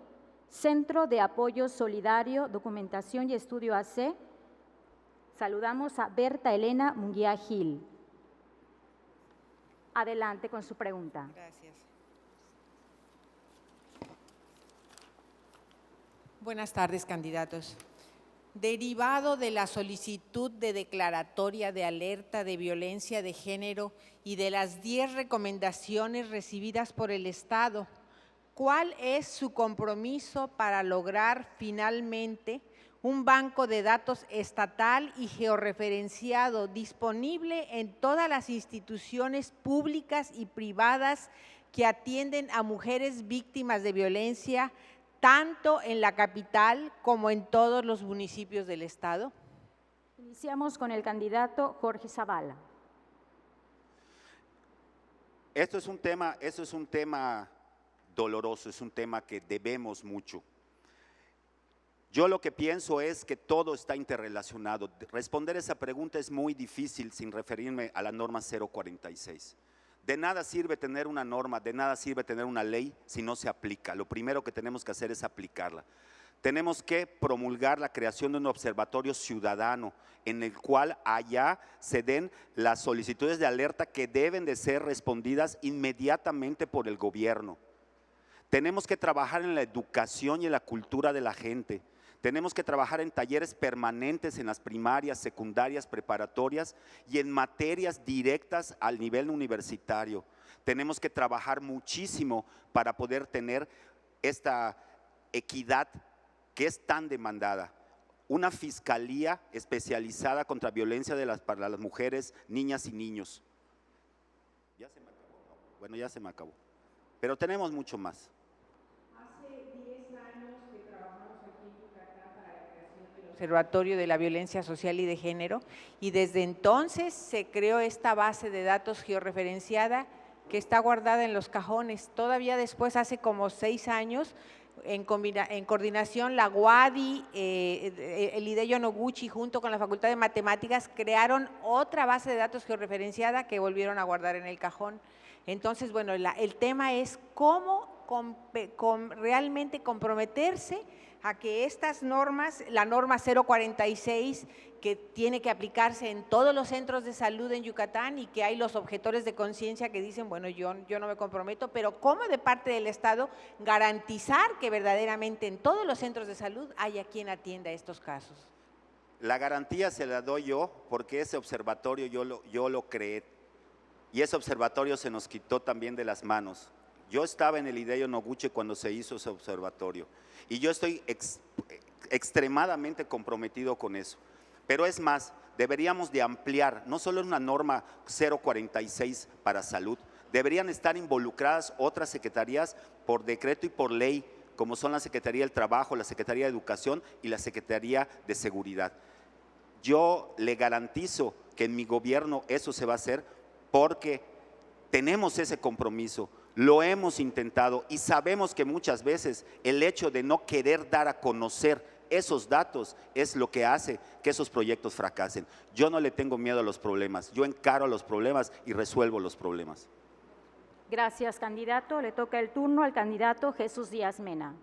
Centro de Apoyo Solidario, Documentación y Estudio AC. Saludamos a Berta Elena Munguía Gil. Adelante con su pregunta. Gracias. Buenas tardes, candidatos. Derivado de la solicitud de declaratoria de alerta de violencia de género y de las 10 recomendaciones recibidas por el Estado, ¿cuál es su compromiso para lograr finalmente un banco de datos estatal y georreferenciado disponible en todas las instituciones públicas y privadas que atienden a mujeres víctimas de violencia, tanto en la capital como en todos los municipios del Estado? Iniciamos con el candidato Jorge Zavala. Esto es un tema doloroso, es un tema que debemos mucho. Yo lo que pienso es que todo está interrelacionado. Responder esa pregunta es muy difícil sin referirme a la norma 046. De nada sirve tener una norma, de nada sirve tener una ley si no se aplica. Lo primero que tenemos que hacer es aplicarla. Tenemos que promulgar la creación de un observatorio ciudadano en el cual allá se den las solicitudes de alerta que deben de ser respondidas inmediatamente por el gobierno. Tenemos que trabajar en la educación y en la cultura de la gente. Tenemos que trabajar en talleres permanentes en las primarias, secundarias, preparatorias y en materias directas al nivel universitario. Tenemos que trabajar muchísimo para poder tener esta equidad que es tan demandada. Una fiscalía especializada contra violencia para las mujeres, niñas y niños. Ya se me acabó, ¿no? Bueno, ya se me acabó. Pero tenemos mucho más. Observatorio de la Violencia Social y de Género, y desde entonces se creó esta base de datos georreferenciada que está guardada en los cajones. Todavía después, hace como 6 años, en coordinación la UADY, el IDEO Noguchi junto con la Facultad de Matemáticas crearon otra base de datos georreferenciada que volvieron a guardar en el cajón. Entonces, bueno, el tema es cómo realmente comprometerse a que estas normas, la norma 046, que tiene que aplicarse en todos los centros de salud en Yucatán y que hay los objetores de conciencia que dicen, bueno, yo no me comprometo, pero ¿cómo de parte del Estado garantizar que verdaderamente en todos los centros de salud haya quien atienda estos casos? La garantía se la doy yo porque ese observatorio yo lo creé y ese observatorio se nos quitó también de las manos. Yo estaba en el Hideo Noguchi cuando se hizo ese observatorio y yo estoy extremadamente comprometido con eso. Pero es más, deberíamos de ampliar, no solo una norma 046 para salud, deberían estar involucradas otras secretarías por decreto y por ley, como son la Secretaría del Trabajo, la Secretaría de Educación y la Secretaría de Seguridad. Yo le garantizo que en mi gobierno eso se va a hacer porque tenemos ese compromiso, lo hemos intentado y sabemos que muchas veces el hecho de no querer dar a conocer esos datos es lo que hace que esos proyectos fracasen. Yo no le tengo miedo a los problemas, yo encaro los problemas y resuelvo los problemas. Gracias, candidato. Le toca el turno al candidato Jesús Díaz Mena.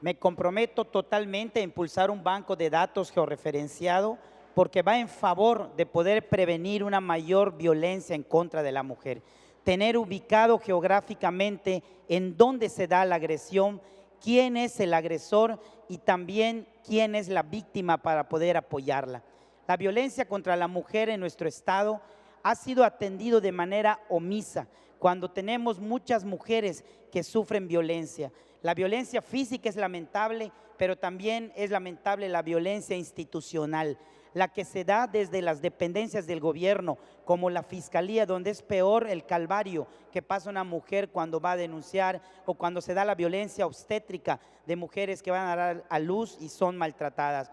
Me comprometo totalmente a impulsar un banco de datos georreferenciado porque va en favor de poder prevenir una mayor violencia en contra de la mujer. Tener ubicado geográficamente en dónde se da la agresión, quién es el agresor y también quién es la víctima para poder apoyarla. La violencia contra la mujer en nuestro estado ha sido atendido de manera omisa cuando tenemos muchas mujeres que sufren violencia. La violencia física es lamentable, pero también es lamentable la violencia institucional, la que se da desde las dependencias del gobierno, como la fiscalía, donde es peor el calvario que pasa una mujer cuando va a denunciar o cuando se da la violencia obstétrica de mujeres que van a dar a luz y son maltratadas.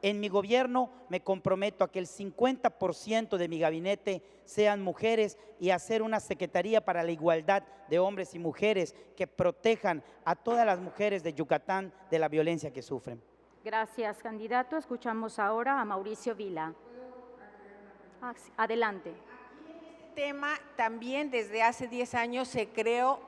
En mi gobierno me comprometo a que el 50% de mi gabinete sean mujeres y hacer una secretaría para la igualdad de hombres y mujeres que protejan a todas las mujeres de Yucatán de la violencia que sufren. Gracias, candidato. Escuchamos ahora a Mauricio Vila. Adelante. Tema también desde hace 10 años se creó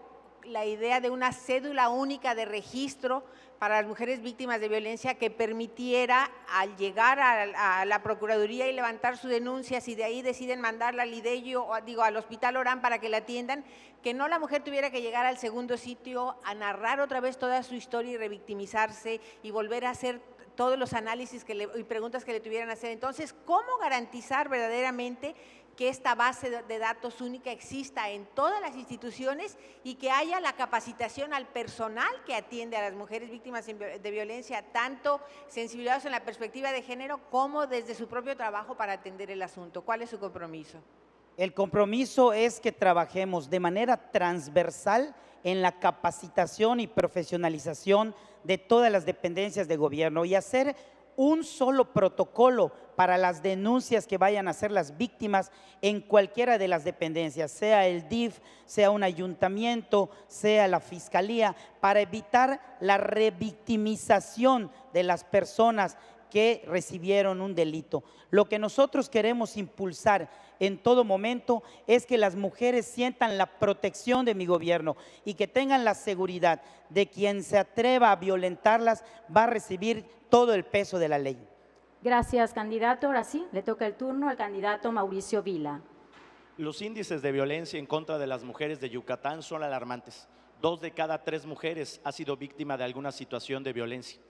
la idea de una cédula única de registro para las mujeres víctimas de violencia que permitiera al llegar a la Procuraduría y levantar su denuncia, si de ahí deciden mandarla al IDEIO, al Hospital Orán para que la atiendan, que no la mujer tuviera que llegar al segundo sitio a narrar otra vez toda su historia y revictimizarse y volver a hacer todos los análisis y preguntas que le tuvieran que hacer. Entonces, ¿cómo garantizar verdaderamente que esta base de datos única exista en todas las instituciones y que haya la capacitación al personal que atiende a las mujeres víctimas de violencia, tanto sensibilizados en la perspectiva de género como desde su propio trabajo para atender el asunto? ¿Cuál es su compromiso? El compromiso es que trabajemos de manera transversal en la capacitación y profesionalización de todas las dependencias de gobierno y hacer un solo protocolo para las denuncias que vayan a hacer las víctimas en cualquiera de las dependencias, sea el DIF, sea un ayuntamiento, sea la fiscalía, para evitar la revictimización de las personas que recibieron un delito. Lo que nosotros queremos impulsar en todo momento es que las mujeres sientan la protección de mi gobierno y que tengan la seguridad de quien se atreva a violentarlas va a recibir todo el peso de la ley. Gracias, candidato. Ahora sí, le toca el turno al candidato Mauricio Vila. Los índices de violencia en contra de las mujeres de Yucatán son alarmantes. 2 de cada 3 mujeres ha sido víctima de alguna situación de violencia.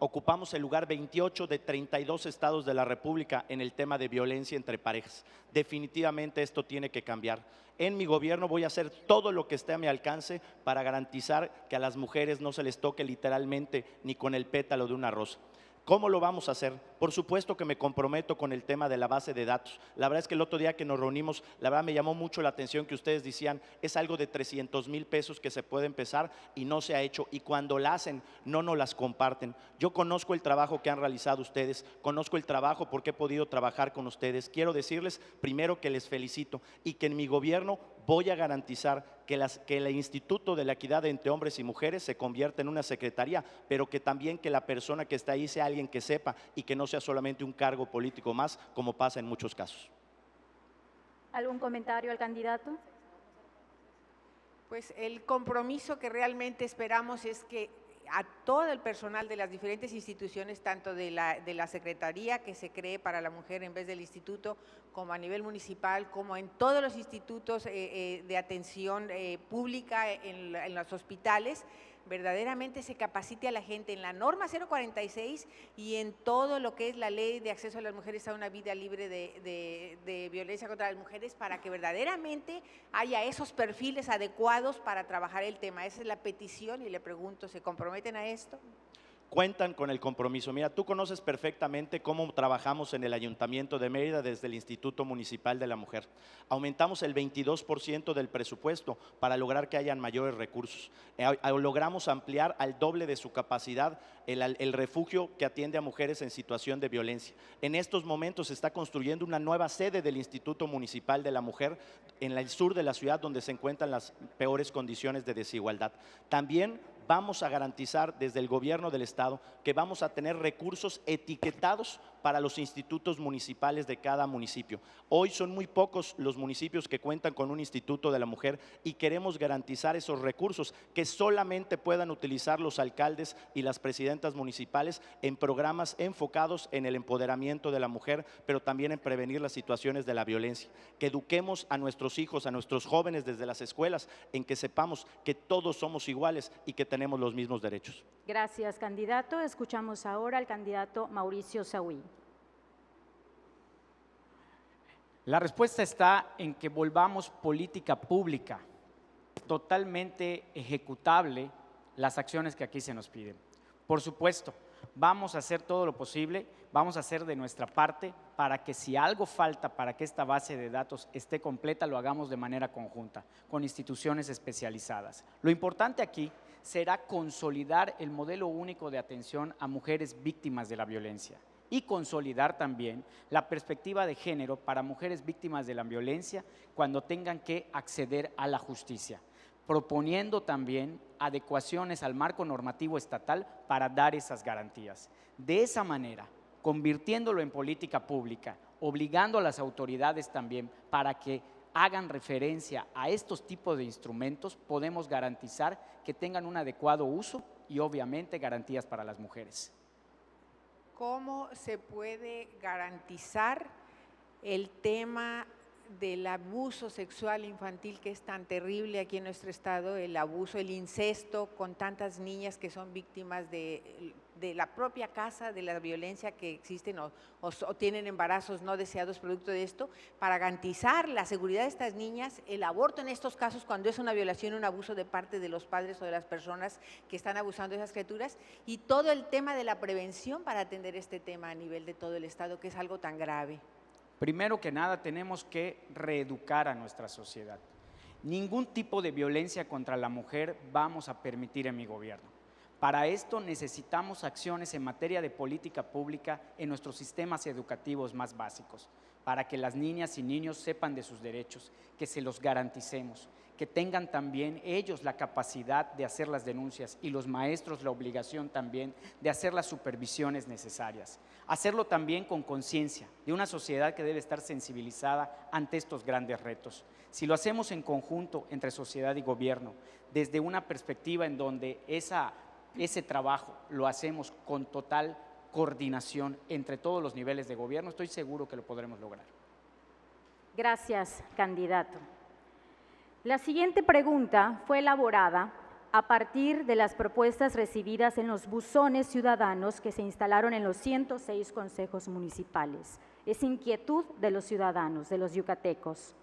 Ocupamos el lugar 28 de 32 estados de la República en el tema de violencia entre parejas. Definitivamente esto tiene que cambiar. En mi gobierno voy a hacer todo lo que esté a mi alcance para garantizar que a las mujeres no se les toque literalmente ni con el pétalo de una rosa. ¿Cómo lo vamos a hacer? Por supuesto que me comprometo con el tema de la base de datos. La verdad es que el otro día que nos reunimos, la verdad me llamó mucho la atención que ustedes decían, es algo de 300,000 pesos que se puede empezar y no se ha hecho. Y cuando la hacen, no nos las comparten. Yo conozco el trabajo que han realizado ustedes, conozco el trabajo porque he podido trabajar con ustedes. Quiero decirles primero que les felicito y que en mi gobierno voy a garantizar que el Instituto de la Equidad entre Hombres y Mujeres se convierta en una secretaría, pero que también que la persona que está ahí sea alguien que sepa y que no sea solamente un cargo político más, como pasa en muchos casos. ¿Algún comentario al candidato? Pues el compromiso que realmente esperamos es que a todo el personal de las diferentes instituciones, tanto de la Secretaría que se cree para la mujer en vez del instituto, como a nivel municipal, como en todos los institutos de atención pública, en los hospitales, verdaderamente se capacite a la gente en la norma 046 y en todo lo que es la ley de acceso a las mujeres a una vida libre de violencia contra las mujeres, para que verdaderamente haya esos perfiles adecuados para trabajar el tema. Esa es la petición y le pregunto, ¿se comprometen a esto? Cuentan con el compromiso. Mira, tú conoces perfectamente cómo trabajamos en el Ayuntamiento de Mérida desde el Instituto Municipal de la Mujer. Aumentamos el 22% del presupuesto para lograr que hayan mayores recursos. Logramos ampliar al doble de su capacidad el refugio que atiende a mujeres en situación de violencia. En estos momentos se está construyendo una nueva sede del Instituto Municipal de la Mujer en el sur de la ciudad, donde se encuentran las peores condiciones de desigualdad. También vamos a garantizar desde el gobierno del estado que vamos a tener recursos etiquetados para los institutos municipales de cada municipio. Hoy son muy pocos los municipios que cuentan con un instituto de la mujer y queremos garantizar esos recursos que solamente puedan utilizar los alcaldes y las presidentas municipales en programas enfocados en el empoderamiento de la mujer, pero también en prevenir las situaciones de la violencia. Que eduquemos a nuestros hijos, a nuestros jóvenes desde las escuelas, en que sepamos que todos somos iguales y que tenemos los mismos derechos. Gracias, candidato. Escuchamos ahora al candidato Mauricio Sahui. La respuesta está en que volvamos política pública, totalmente ejecutable, las acciones que aquí se nos piden. Por supuesto, vamos a hacer todo lo posible, vamos a hacer de nuestra parte para que si algo falta para que esta base de datos esté completa, lo hagamos de manera conjunta, con instituciones especializadas. Lo importante aquí será consolidar el modelo único de atención a mujeres víctimas de la violencia y consolidar también la perspectiva de género para mujeres víctimas de la violencia cuando tengan que acceder a la justicia, proponiendo también adecuaciones al marco normativo estatal para dar esas garantías. De esa manera, convirtiéndolo en política pública, obligando a las autoridades también para que hagan referencia a estos tipos de instrumentos, podemos garantizar que tengan un adecuado uso y obviamente garantías para las mujeres. ¿Cómo se puede garantizar el tema del abuso sexual infantil, que es tan terrible aquí en nuestro estado, el abuso, el incesto con tantas niñas que son víctimas de la propia casa, de la violencia que existen o tienen embarazos no deseados producto de esto, para garantizar la seguridad de estas niñas, el aborto en estos casos cuando es una violación, un abuso de parte de los padres o de las personas que están abusando de esas criaturas, y todo el tema de la prevención para atender este tema a nivel de todo el estado, que es algo tan grave? Primero que nada, tenemos que reeducar a nuestra sociedad. Ningún tipo de violencia contra la mujer vamos a permitir en mi gobierno. Para esto necesitamos acciones en materia de política pública en nuestros sistemas educativos más básicos, para que las niñas y niños sepan de sus derechos, que se los garanticemos, que tengan también ellos la capacidad de hacer las denuncias y los maestros la obligación también de hacer las supervisiones necesarias. Hacerlo también con conciencia de una sociedad que debe estar sensibilizada ante estos grandes retos. Si lo hacemos en conjunto entre sociedad y gobierno, desde una perspectiva en donde ese trabajo lo hacemos con total coordinación entre todos los niveles de gobierno, estoy seguro que lo podremos lograr. Gracias, candidato. La siguiente pregunta fue elaborada a partir de las propuestas recibidas en los buzones ciudadanos que se instalaron en los 106 consejos municipales. Es inquietud de los ciudadanos, de los yucatecos.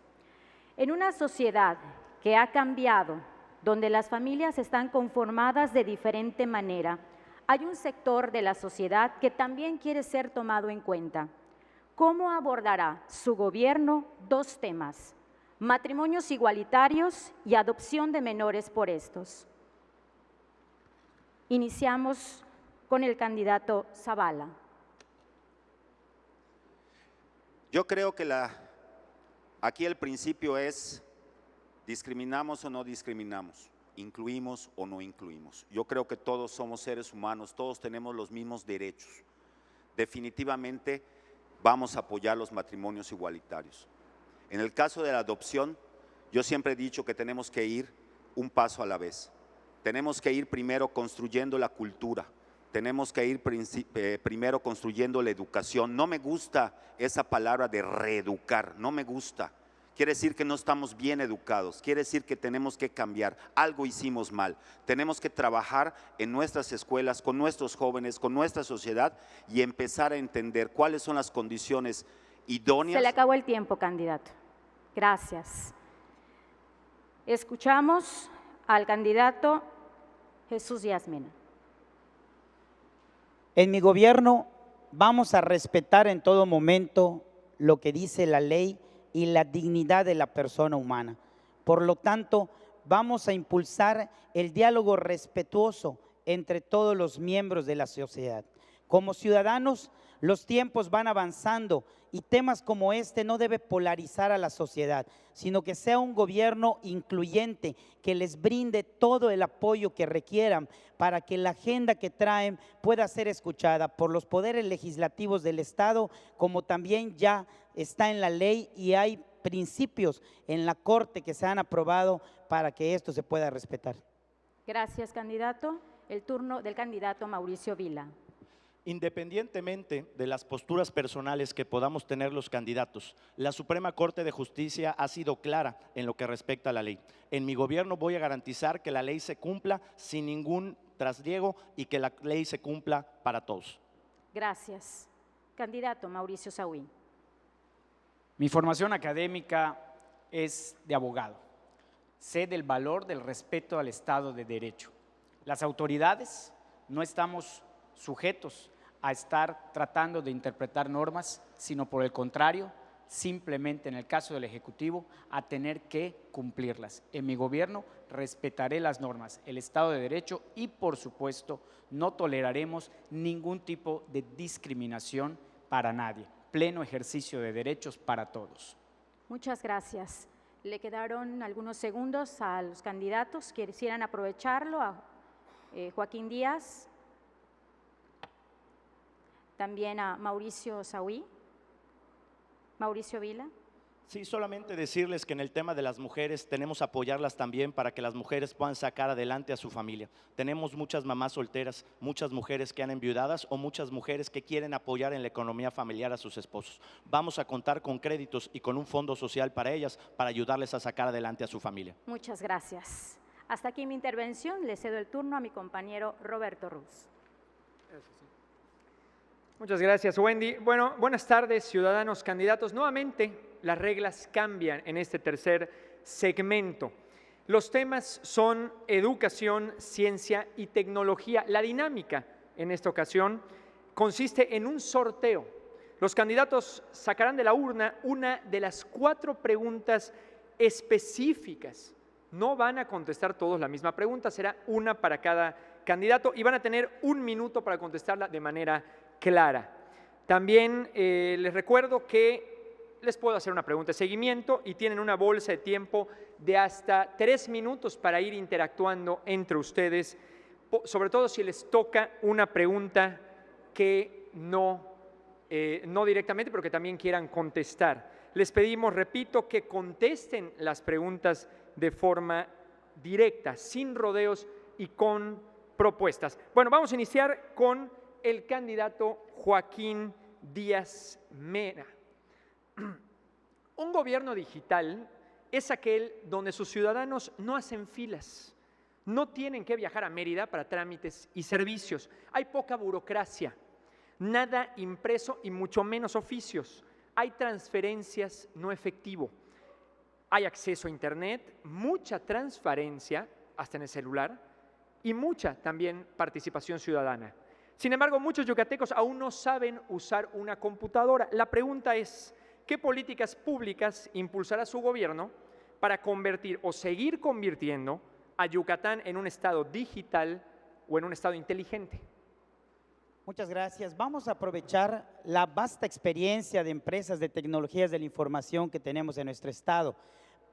En una sociedad que ha cambiado, donde las familias están conformadas de diferente manera, hay un sector de la sociedad que también quiere ser tomado en cuenta. ¿Cómo abordará su gobierno dos temas? Matrimonios igualitarios y adopción de menores por estos. Iniciamos con el candidato Zavala. Yo creo que aquí el principio es: ¿discriminamos o no discriminamos? ¿Incluimos o no incluimos? Yo creo que todos somos seres humanos, todos tenemos los mismos derechos. Definitivamente vamos a apoyar los matrimonios igualitarios. En el caso de la adopción, yo siempre he dicho que tenemos que ir un paso a la vez. Tenemos que ir primero construyendo la cultura, tenemos que ir primero construyendo la educación. No me gusta esa palabra de reeducar, no me gusta. Quiere decir que no estamos bien educados, quiere decir que tenemos que cambiar, algo hicimos mal. Tenemos que trabajar en nuestras escuelas, con nuestros jóvenes, con nuestra sociedad y empezar a entender cuáles son las condiciones idóneas. Se le acabó el tiempo, candidato. Gracias. Escuchamos al candidato Jesús Díaz Mena. En mi gobierno vamos a respetar en todo momento lo que dice la ley y la dignidad de la persona humana. Por lo tanto, vamos a impulsar el diálogo respetuoso entre todos los miembros de la sociedad. Como ciudadanos, los tiempos van avanzando y temas como este no debe polarizar a la sociedad, sino que sea un gobierno incluyente que les brinde todo el apoyo que requieran para que la agenda que traen pueda ser escuchada por los poderes legislativos del Estado, como también ya está en la ley y hay principios en la Corte que se han aprobado para que esto se pueda respetar. Gracias, candidato. El turno del candidato Mauricio Vila. Independientemente de las posturas personales que podamos tener los candidatos, la Suprema Corte de Justicia ha sido clara en lo que respecta a la ley. En mi gobierno voy a garantizar que la ley se cumpla sin ningún trasdiego y que la ley se cumpla para todos. Gracias. Candidato Mauricio Saúl. Mi formación académica es de abogado. Sé del valor del respeto al Estado de Derecho. Las autoridades no estamos sujetos a estar tratando de interpretar normas, sino por el contrario, simplemente en el caso del Ejecutivo, a tener que cumplirlas. En mi gobierno respetaré las normas, el Estado de Derecho y, por supuesto, no toleraremos ningún tipo de discriminación para nadie. Pleno ejercicio de derechos para todos. Muchas gracias. Le quedaron algunos segundos a los candidatos. Quisieran aprovecharlo. A Joaquín Díaz. También a Mauricio Saúl. Mauricio Vila. Sí, solamente decirles que en el tema de las mujeres tenemos que apoyarlas también para que las mujeres puedan sacar adelante a su familia. Tenemos muchas mamás solteras, muchas mujeres que han enviudadas o muchas mujeres que quieren apoyar en la economía familiar a sus esposos. Vamos a contar con créditos y con un fondo social para ellas para ayudarles a sacar adelante a su familia. Muchas gracias. Hasta aquí mi intervención. Le cedo el turno a mi compañero Roberto Ruz. Muchas gracias, Wendy. Bueno, buenas tardes, ciudadanos candidatos. Nuevamente, las reglas cambian en este tercer segmento. Los temas son educación, ciencia y tecnología. La dinámica en esta ocasión consiste en un sorteo. Los candidatos sacarán de la urna una de las 4 preguntas específicas. No van a contestar todos la misma pregunta, será una para cada candidato y van a tener 1 minuto para contestarla de manera clara. También les recuerdo que les puedo hacer una pregunta de seguimiento y tienen una bolsa de tiempo de hasta 3 minutos para ir interactuando entre ustedes, sobre todo si les toca una pregunta que no directamente, pero que también quieran contestar. Les pedimos, repito, que contesten las preguntas de forma directa, sin rodeos y con propuestas. Bueno, vamos a iniciar con el candidato Joaquín Díaz Mena. Un gobierno digital es aquel donde sus ciudadanos no hacen filas, no tienen que viajar a Mérida para trámites y servicios. Hay poca burocracia, nada impreso y mucho menos oficios. Hay transferencias no efectivo. Hay acceso a internet, mucha transparencia, hasta en el celular, y mucha también participación ciudadana. Sin embargo, muchos yucatecos aún no saben usar una computadora. La pregunta es, ¿qué políticas públicas impulsará su gobierno para convertir o seguir convirtiendo a Yucatán en un estado digital o en un estado inteligente? Muchas gracias. Vamos a aprovechar la vasta experiencia de empresas de tecnologías de la información que tenemos en nuestro estado.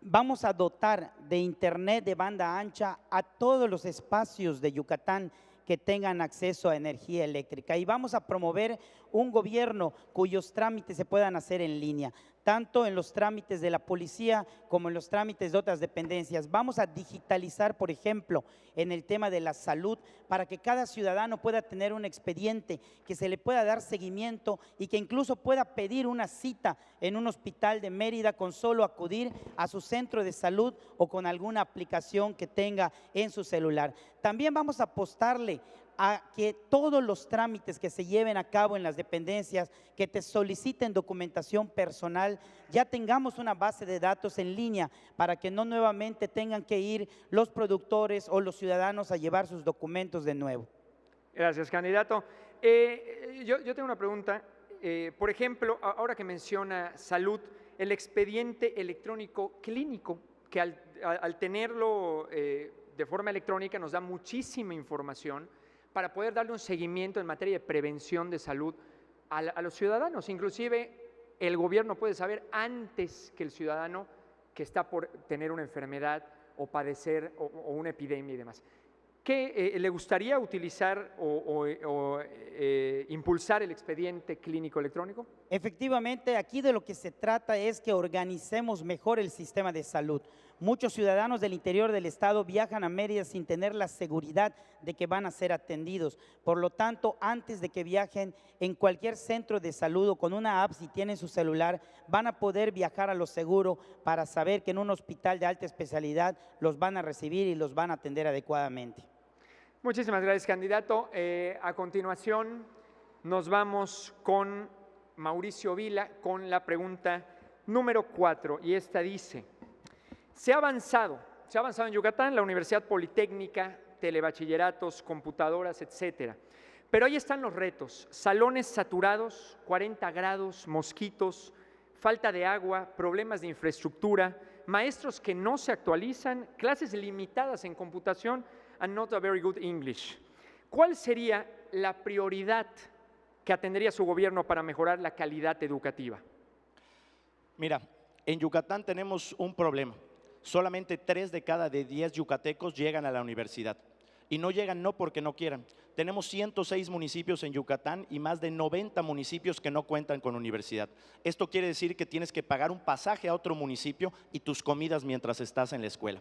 Vamos a dotar de internet de banda ancha a todos los espacios de Yucatán que tengan acceso a energía eléctrica y vamos a promover un gobierno cuyos trámites se puedan hacer en línea. tanto en los trámites de la policía como en los trámites de otras dependencias. Vamos a digitalizar, por ejemplo, en el tema de la salud, para que cada ciudadano pueda tener un expediente, que se le pueda dar seguimiento y que incluso pueda pedir una cita en un hospital de Mérida con solo acudir a su centro de salud o con alguna aplicación que tenga en su celular. También vamos a apostarle a que todos los trámites que se lleven a cabo en las dependencias, que te soliciten documentación personal, ya tengamos una base de datos en línea para que no nuevamente tengan que ir los productores o los ciudadanos a llevar sus documentos de nuevo. Gracias, candidato. Yo tengo una pregunta. Por ejemplo, ahora que menciona salud, el expediente electrónico clínico, que al tenerlo de forma electrónica nos da muchísima información para poder darle un seguimiento en materia de prevención de salud a los ciudadanos. Inclusive el gobierno puede saber antes que el ciudadano que está por tener una enfermedad o padecer o una epidemia y demás. ¿Qué le gustaría utilizar o impulsar el expediente clínico electrónico? Efectivamente, aquí de lo que se trata es que organicemos mejor el sistema de salud. Muchos ciudadanos del interior del estado viajan a Mérida sin tener la seguridad de que van a ser atendidos. Por lo tanto, antes de que viajen en cualquier centro de salud o con una app, si tienen su celular, van a poder viajar a lo seguro para saber que en un hospital de alta especialidad los van a recibir y los van a atender adecuadamente. Muchísimas gracias, candidato. A continuación nos vamos con Mauricio Vila con la pregunta número 4 y esta dice: se ha avanzado en Yucatán, la Universidad Politécnica, telebachilleratos, computadoras, etcétera. Pero ahí están los retos: salones saturados, 40 grados, mosquitos, falta de agua, problemas de infraestructura, maestros que no se actualizan, clases limitadas en computación and not a very good English. ¿Cuál sería la prioridad que atendería su gobierno para mejorar la calidad educativa? Mira, en Yucatán tenemos un problema. Solamente 3 de cada 10 yucatecos llegan a la universidad. Y no llegan no porque no quieran. Tenemos 106 municipios en Yucatán y más de 90 municipios que no cuentan con universidad. Esto quiere decir que tienes que pagar un pasaje a otro municipio y tus comidas mientras estás en la escuela.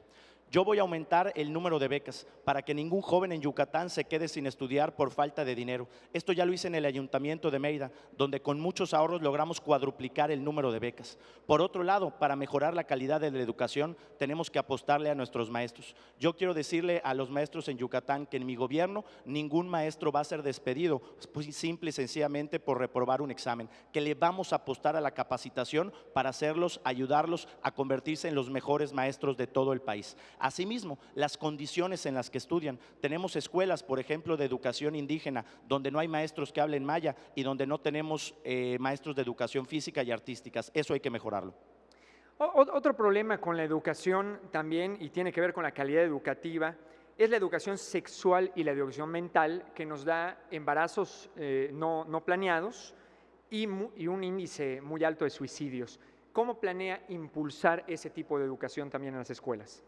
Yo voy a aumentar el número de becas para que ningún joven en Yucatán se quede sin estudiar por falta de dinero. Esto ya lo hice en el Ayuntamiento de Mérida, donde con muchos ahorros logramos cuadruplicar el número de becas. Por otro lado, para mejorar la calidad de la educación, tenemos que apostarle a nuestros maestros. Yo quiero decirle a los maestros en Yucatán que en mi gobierno ningún maestro va a ser despedido, pues simple y sencillamente por reprobar un examen, que le vamos a apostar a la capacitación para hacerlos, ayudarlos a convertirse en los mejores maestros de todo el país. Asimismo, las condiciones en las que estudian. Tenemos escuelas, por ejemplo, de educación indígena, donde no hay maestros que hablen maya y donde no tenemos maestros de educación física y artísticas. Eso hay que mejorarlo. Otro problema con la educación también, y tiene que ver con la calidad educativa, es la educación sexual y la educación mental, que nos da embarazos no planeados y un índice muy alto de suicidios. ¿Cómo planea impulsar ese tipo de educación también en las escuelas?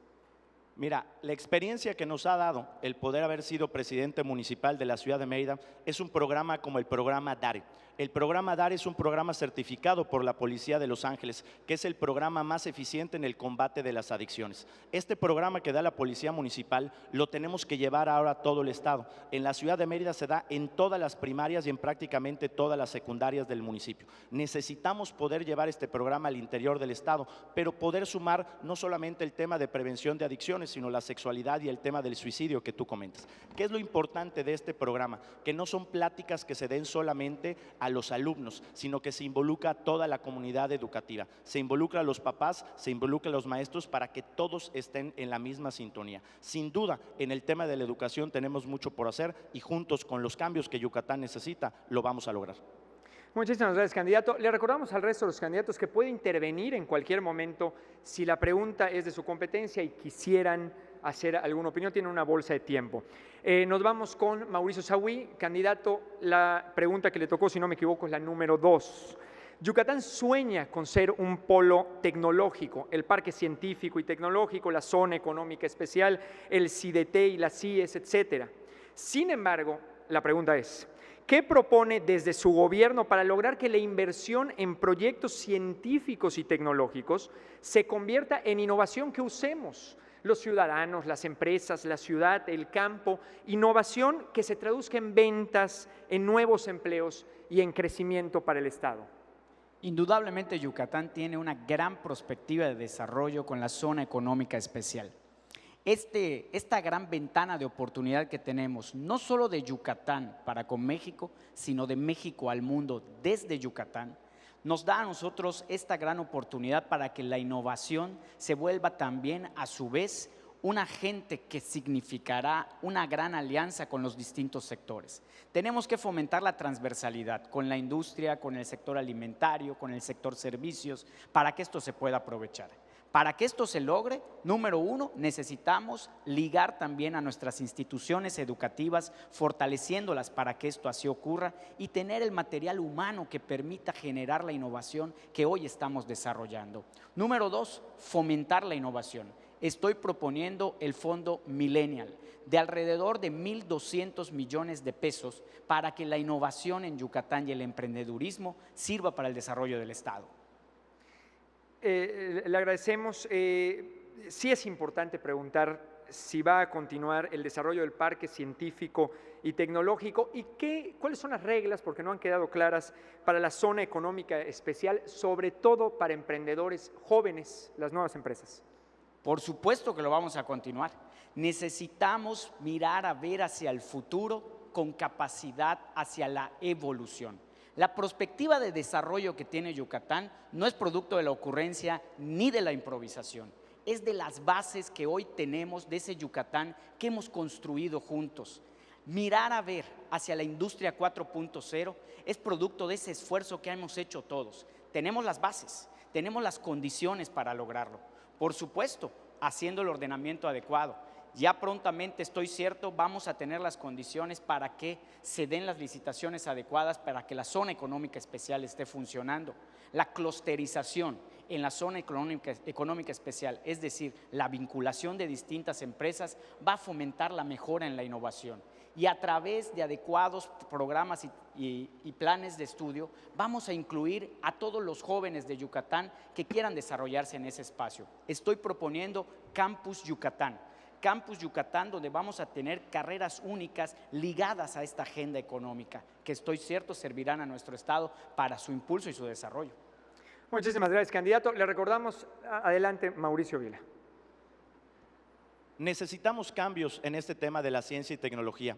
Mira, la experiencia que nos ha dado el poder haber sido presidente municipal de la ciudad de Mérida es un programa como el programa DARE. El programa DARE es un programa certificado por la Policía de Los Ángeles, que es el programa más eficiente en el combate de las adicciones. Este programa que da la Policía Municipal lo tenemos que llevar ahora a todo el estado. En la ciudad de Mérida se da en todas las primarias y en prácticamente todas las secundarias del municipio. Necesitamos poder llevar este programa al interior del estado, pero poder sumar no solamente el tema de prevención de adicciones, sino la sexualidad y el tema del suicidio que tú comentas. ¿Qué es lo importante de este programa? Que no son pláticas que se den solamente a los alumnos, sino que se involucra a toda la comunidad educativa, se involucra a los papás, se involucra a los maestros para que todos estén en la misma sintonía. Sin duda, en el tema de la educación tenemos mucho por hacer y juntos con los cambios que Yucatán necesita, lo vamos a lograr. Muchísimas gracias, candidato. Le recordamos al resto de los candidatos que puede intervenir en cualquier momento si la pregunta es de su competencia y quisieran hacer alguna opinión, tienen una bolsa de tiempo. Nos vamos con Mauricio Sahui, candidato. La pregunta que le tocó, si no me equivoco, es la número 2. Yucatán sueña con ser un polo tecnológico, el Parque Científico y Tecnológico, la Zona Económica Especial, el CIDT y las CIES, etcétera. Sin embargo, la pregunta es: ¿Qué propone desde su gobierno para lograr que la inversión en proyectos científicos y tecnológicos se convierta en innovación que usemos los ciudadanos, las empresas, la ciudad, el campo? Innovación que se traduzca en ventas, en nuevos empleos y en crecimiento para el Estado. Indudablemente Yucatán tiene una gran perspectiva de desarrollo con la zona económica especial. Esta gran ventana de oportunidad que tenemos, no solo de Yucatán para con México, sino de México al mundo desde Yucatán, nos da a nosotros esta gran oportunidad para que la innovación se vuelva también a su vez un agente que significará una gran alianza con los distintos sectores. Tenemos que fomentar la transversalidad con la industria, con el sector alimentario, con el sector servicios, para que esto se pueda aprovechar. Para que esto se logre, número uno, necesitamos ligar también a nuestras instituciones educativas, fortaleciéndolas para que esto así ocurra y tener el material humano que permita generar la innovación que hoy estamos desarrollando. Número dos, fomentar la innovación. Estoy proponiendo el Fondo Millennial de alrededor de 1.200 millones de pesos para que la innovación en Yucatán y el emprendedurismo sirva para el desarrollo del Estado. Le agradecemos. Sí es importante preguntar si va a continuar el desarrollo del parque científico y tecnológico y cuáles son las reglas, porque no han quedado claras, para la zona económica especial, sobre todo para emprendedores jóvenes, las nuevas empresas. Por supuesto que lo vamos a continuar. Necesitamos mirar a ver hacia el futuro con capacidad hacia la evolución. La perspectiva de desarrollo que tiene Yucatán no es producto de la ocurrencia ni de la improvisación, es de las bases que hoy tenemos de ese Yucatán que hemos construido juntos. Mirar a ver hacia la industria 4.0 es producto de ese esfuerzo que hemos hecho todos. Tenemos las bases, tenemos las condiciones para lograrlo. Por supuesto, haciendo el ordenamiento adecuado. Ya prontamente, estoy cierto, vamos a tener las condiciones para que se den las licitaciones adecuadas para que la zona económica especial esté funcionando. La clusterización en la zona económica especial, es decir, la vinculación de distintas empresas, va a fomentar la mejora en la innovación. Y a través de adecuados programas y planes de estudio, vamos a incluir a todos los jóvenes de Yucatán que quieran desarrollarse en ese espacio. Estoy proponiendo Campus Yucatán, donde vamos a tener carreras únicas ligadas a esta agenda económica, que estoy cierto servirán a nuestro Estado para su impulso y su desarrollo. Muchísimas gracias, candidato. Le recordamos, adelante, Mauricio Vila. Necesitamos cambios en este tema de la ciencia y tecnología.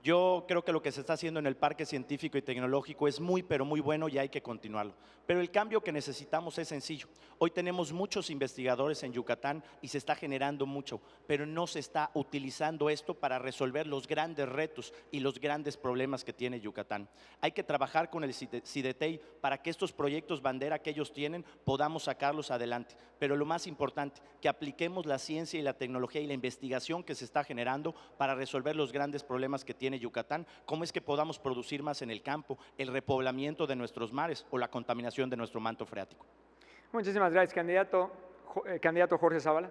Yo creo que lo que se está haciendo en el Parque Científico y Tecnológico es muy, pero muy bueno y hay que continuarlo. Pero el cambio que necesitamos es sencillo. Hoy tenemos muchos investigadores en Yucatán y se está generando mucho, pero no se está utilizando esto para resolver los grandes retos y los grandes problemas que tiene Yucatán. Hay que trabajar con el CIDETEI para que estos proyectos bandera que ellos tienen podamos sacarlos adelante. Pero lo más importante, que apliquemos la ciencia y la tecnología y la investigación que se está generando para resolver los grandes problemas que tiene Yucatán. ¿Cómo es que podamos producir más en el campo, el repoblamiento de nuestros mares o la contaminación de nuestro manto freático? Muchísimas gracias, candidato. Candidato Jorge Zavala.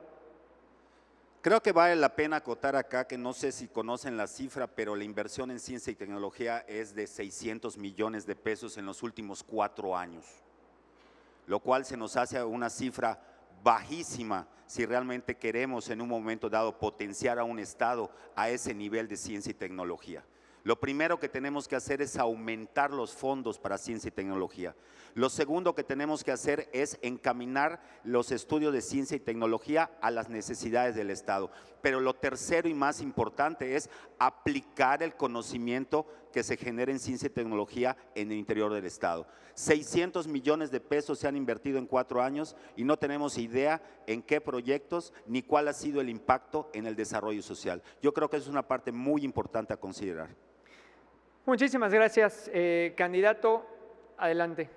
Creo que vale la pena acotar acá que no sé si conocen la cifra, pero la inversión en ciencia y tecnología es de 600 millones de pesos en los últimos 4 años, lo cual se nos hace una cifra bajísima si realmente queremos en un momento dado potenciar a un Estado a ese nivel de ciencia y tecnología. Lo primero que tenemos que hacer es aumentar los fondos para ciencia y tecnología. Lo segundo que tenemos que hacer es encaminar los estudios de ciencia y tecnología a las necesidades del Estado. Pero lo tercero y más importante es aplicar el conocimiento que se genera en ciencia y tecnología en el interior del Estado. 600 millones de pesos se han invertido en 4 años y no tenemos idea en qué proyectos ni cuál ha sido el impacto en el desarrollo social. Yo creo que es una parte muy importante a considerar. Muchísimas gracias, candidato. Adelante.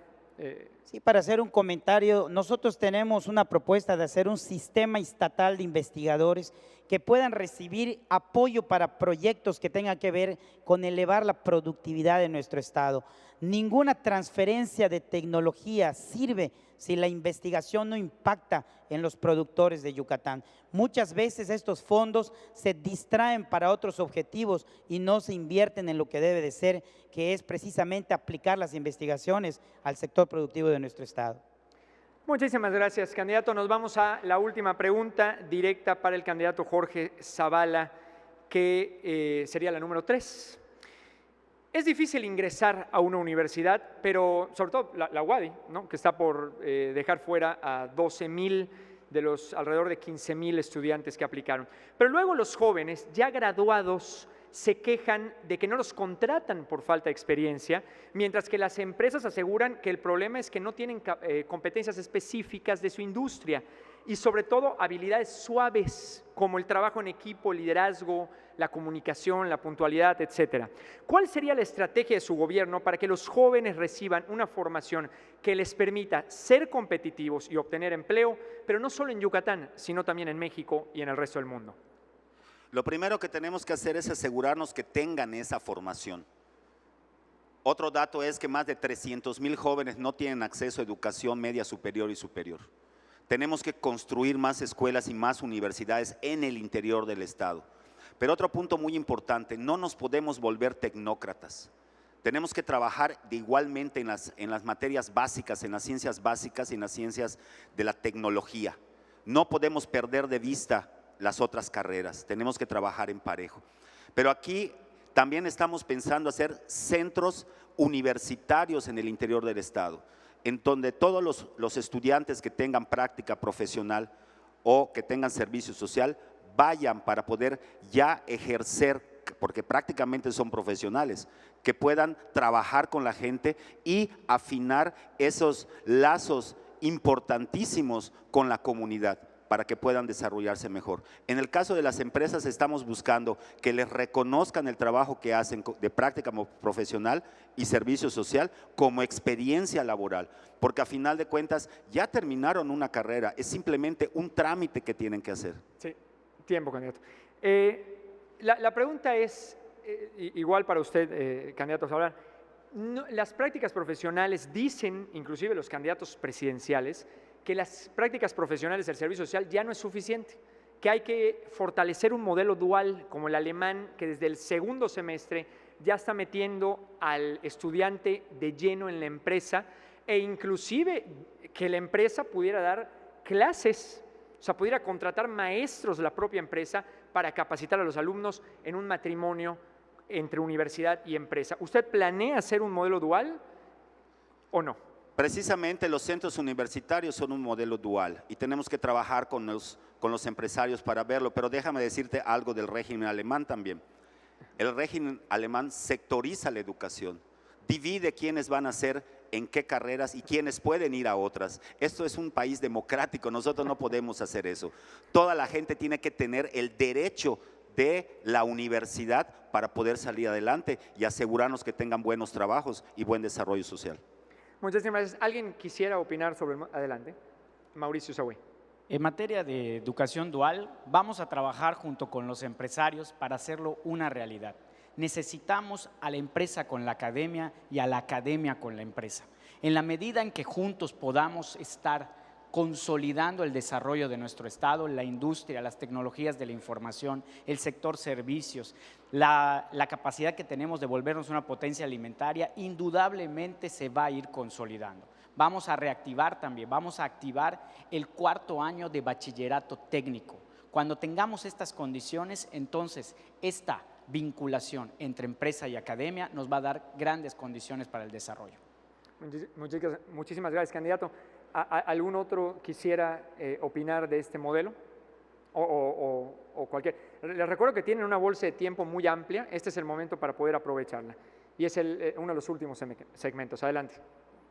Sí, para hacer un comentario, nosotros tenemos una propuesta de hacer un sistema estatal de investigadores que puedan recibir apoyo para proyectos que tengan que ver con elevar la productividad de nuestro Estado. Ninguna transferencia de tecnología sirve si la investigación no impacta en los productores de Yucatán. Muchas veces estos fondos se distraen para otros objetivos y no se invierten en lo que debe de ser, que es precisamente aplicar las investigaciones al sector productivo de nuestro estado. Muchísimas gracias, candidato. Nos vamos a la última pregunta directa para el candidato Jorge Zavala, que sería la número 3. Es difícil ingresar a una universidad, pero sobre todo la UADY, ¿no?, que está por dejar fuera a 12,000 de los alrededor de 15,000 estudiantes que aplicaron. Pero luego los jóvenes ya graduados se quejan de que no los contratan por falta de experiencia, mientras que las empresas aseguran que el problema es que no tienen competencias específicas de su industria y sobre todo habilidades suaves como el trabajo en equipo, liderazgo, la comunicación, la puntualidad, etcétera. ¿Cuál sería la estrategia de su gobierno para que los jóvenes reciban una formación que les permita ser competitivos y obtener empleo, pero no solo en Yucatán, sino también en México y en el resto del mundo? Lo primero que tenemos que hacer es asegurarnos que tengan esa formación. Otro dato es que más de 300,000 jóvenes no tienen acceso a educación media superior y superior. Tenemos que construir más escuelas y más universidades en el interior del estado. Pero otro punto muy importante, no nos podemos volver tecnócratas. Tenemos que trabajar igualmente en las materias básicas, en las ciencias básicas y en las ciencias de la tecnología. No podemos perder de vista las otras carreras, tenemos que trabajar en parejo. Pero aquí también estamos pensando hacer centros universitarios en el interior del estado, en donde todos los estudiantes que tengan práctica profesional o que tengan servicio social vayan para poder ya ejercer, porque prácticamente son profesionales, que puedan trabajar con la gente y afinar esos lazos importantísimos con la comunidad, para que puedan desarrollarse mejor. En el caso de las empresas estamos buscando que les reconozcan el trabajo que hacen de práctica profesional y servicio social como experiencia laboral, porque a final de cuentas ya terminaron una carrera, es simplemente un trámite que tienen que hacer. Sí, tiempo, candidato. La pregunta es, igual para usted, candidato Zavala, las prácticas profesionales dicen, inclusive los candidatos presidenciales, que las prácticas profesionales del servicio social ya no es suficiente, que hay que fortalecer un modelo dual como el alemán, que desde el segundo semestre ya está metiendo al estudiante de lleno en la empresa e inclusive que la empresa pudiera dar clases, o sea, pudiera contratar maestros de la propia empresa para capacitar a los alumnos en un matrimonio entre universidad y empresa. ¿Usted planea hacer un modelo dual o no? Precisamente los centros universitarios son un modelo dual y tenemos que trabajar con los empresarios para verlo, pero déjame decirte algo del régimen alemán también. El régimen alemán sectoriza la educación, divide quiénes van a ser en qué carreras y quiénes pueden ir a otras. Esto es un país democrático, nosotros no podemos hacer eso. Toda la gente tiene que tener el derecho de la universidad para poder salir adelante y asegurarnos que tengan buenos trabajos y buen desarrollo social. Muchísimas gracias. ¿Alguien quisiera opinar sobre el… Adelante. Mauricio Sahué. En materia de educación dual, vamos a trabajar junto con los empresarios para hacerlo una realidad. Necesitamos a la empresa con la academia y a la academia con la empresa. En la medida en que juntos podamos estar consolidando el desarrollo de nuestro estado, la industria, las tecnologías de la información, el sector servicios, la capacidad que tenemos de volvernos una potencia alimentaria, indudablemente se va a ir consolidando. Vamos a reactivar también, vamos a activar el 4º año de bachillerato técnico. Cuando tengamos estas condiciones, entonces esta vinculación entre empresa y academia nos va a dar grandes condiciones para el desarrollo. Muchísimas gracias, candidato. ¿Algún otro quisiera opinar de este modelo? O cualquier. Les recuerdo que tienen una bolsa de tiempo muy amplia. Este es el momento para poder aprovecharla. Y es uno de los últimos segmentos. Adelante.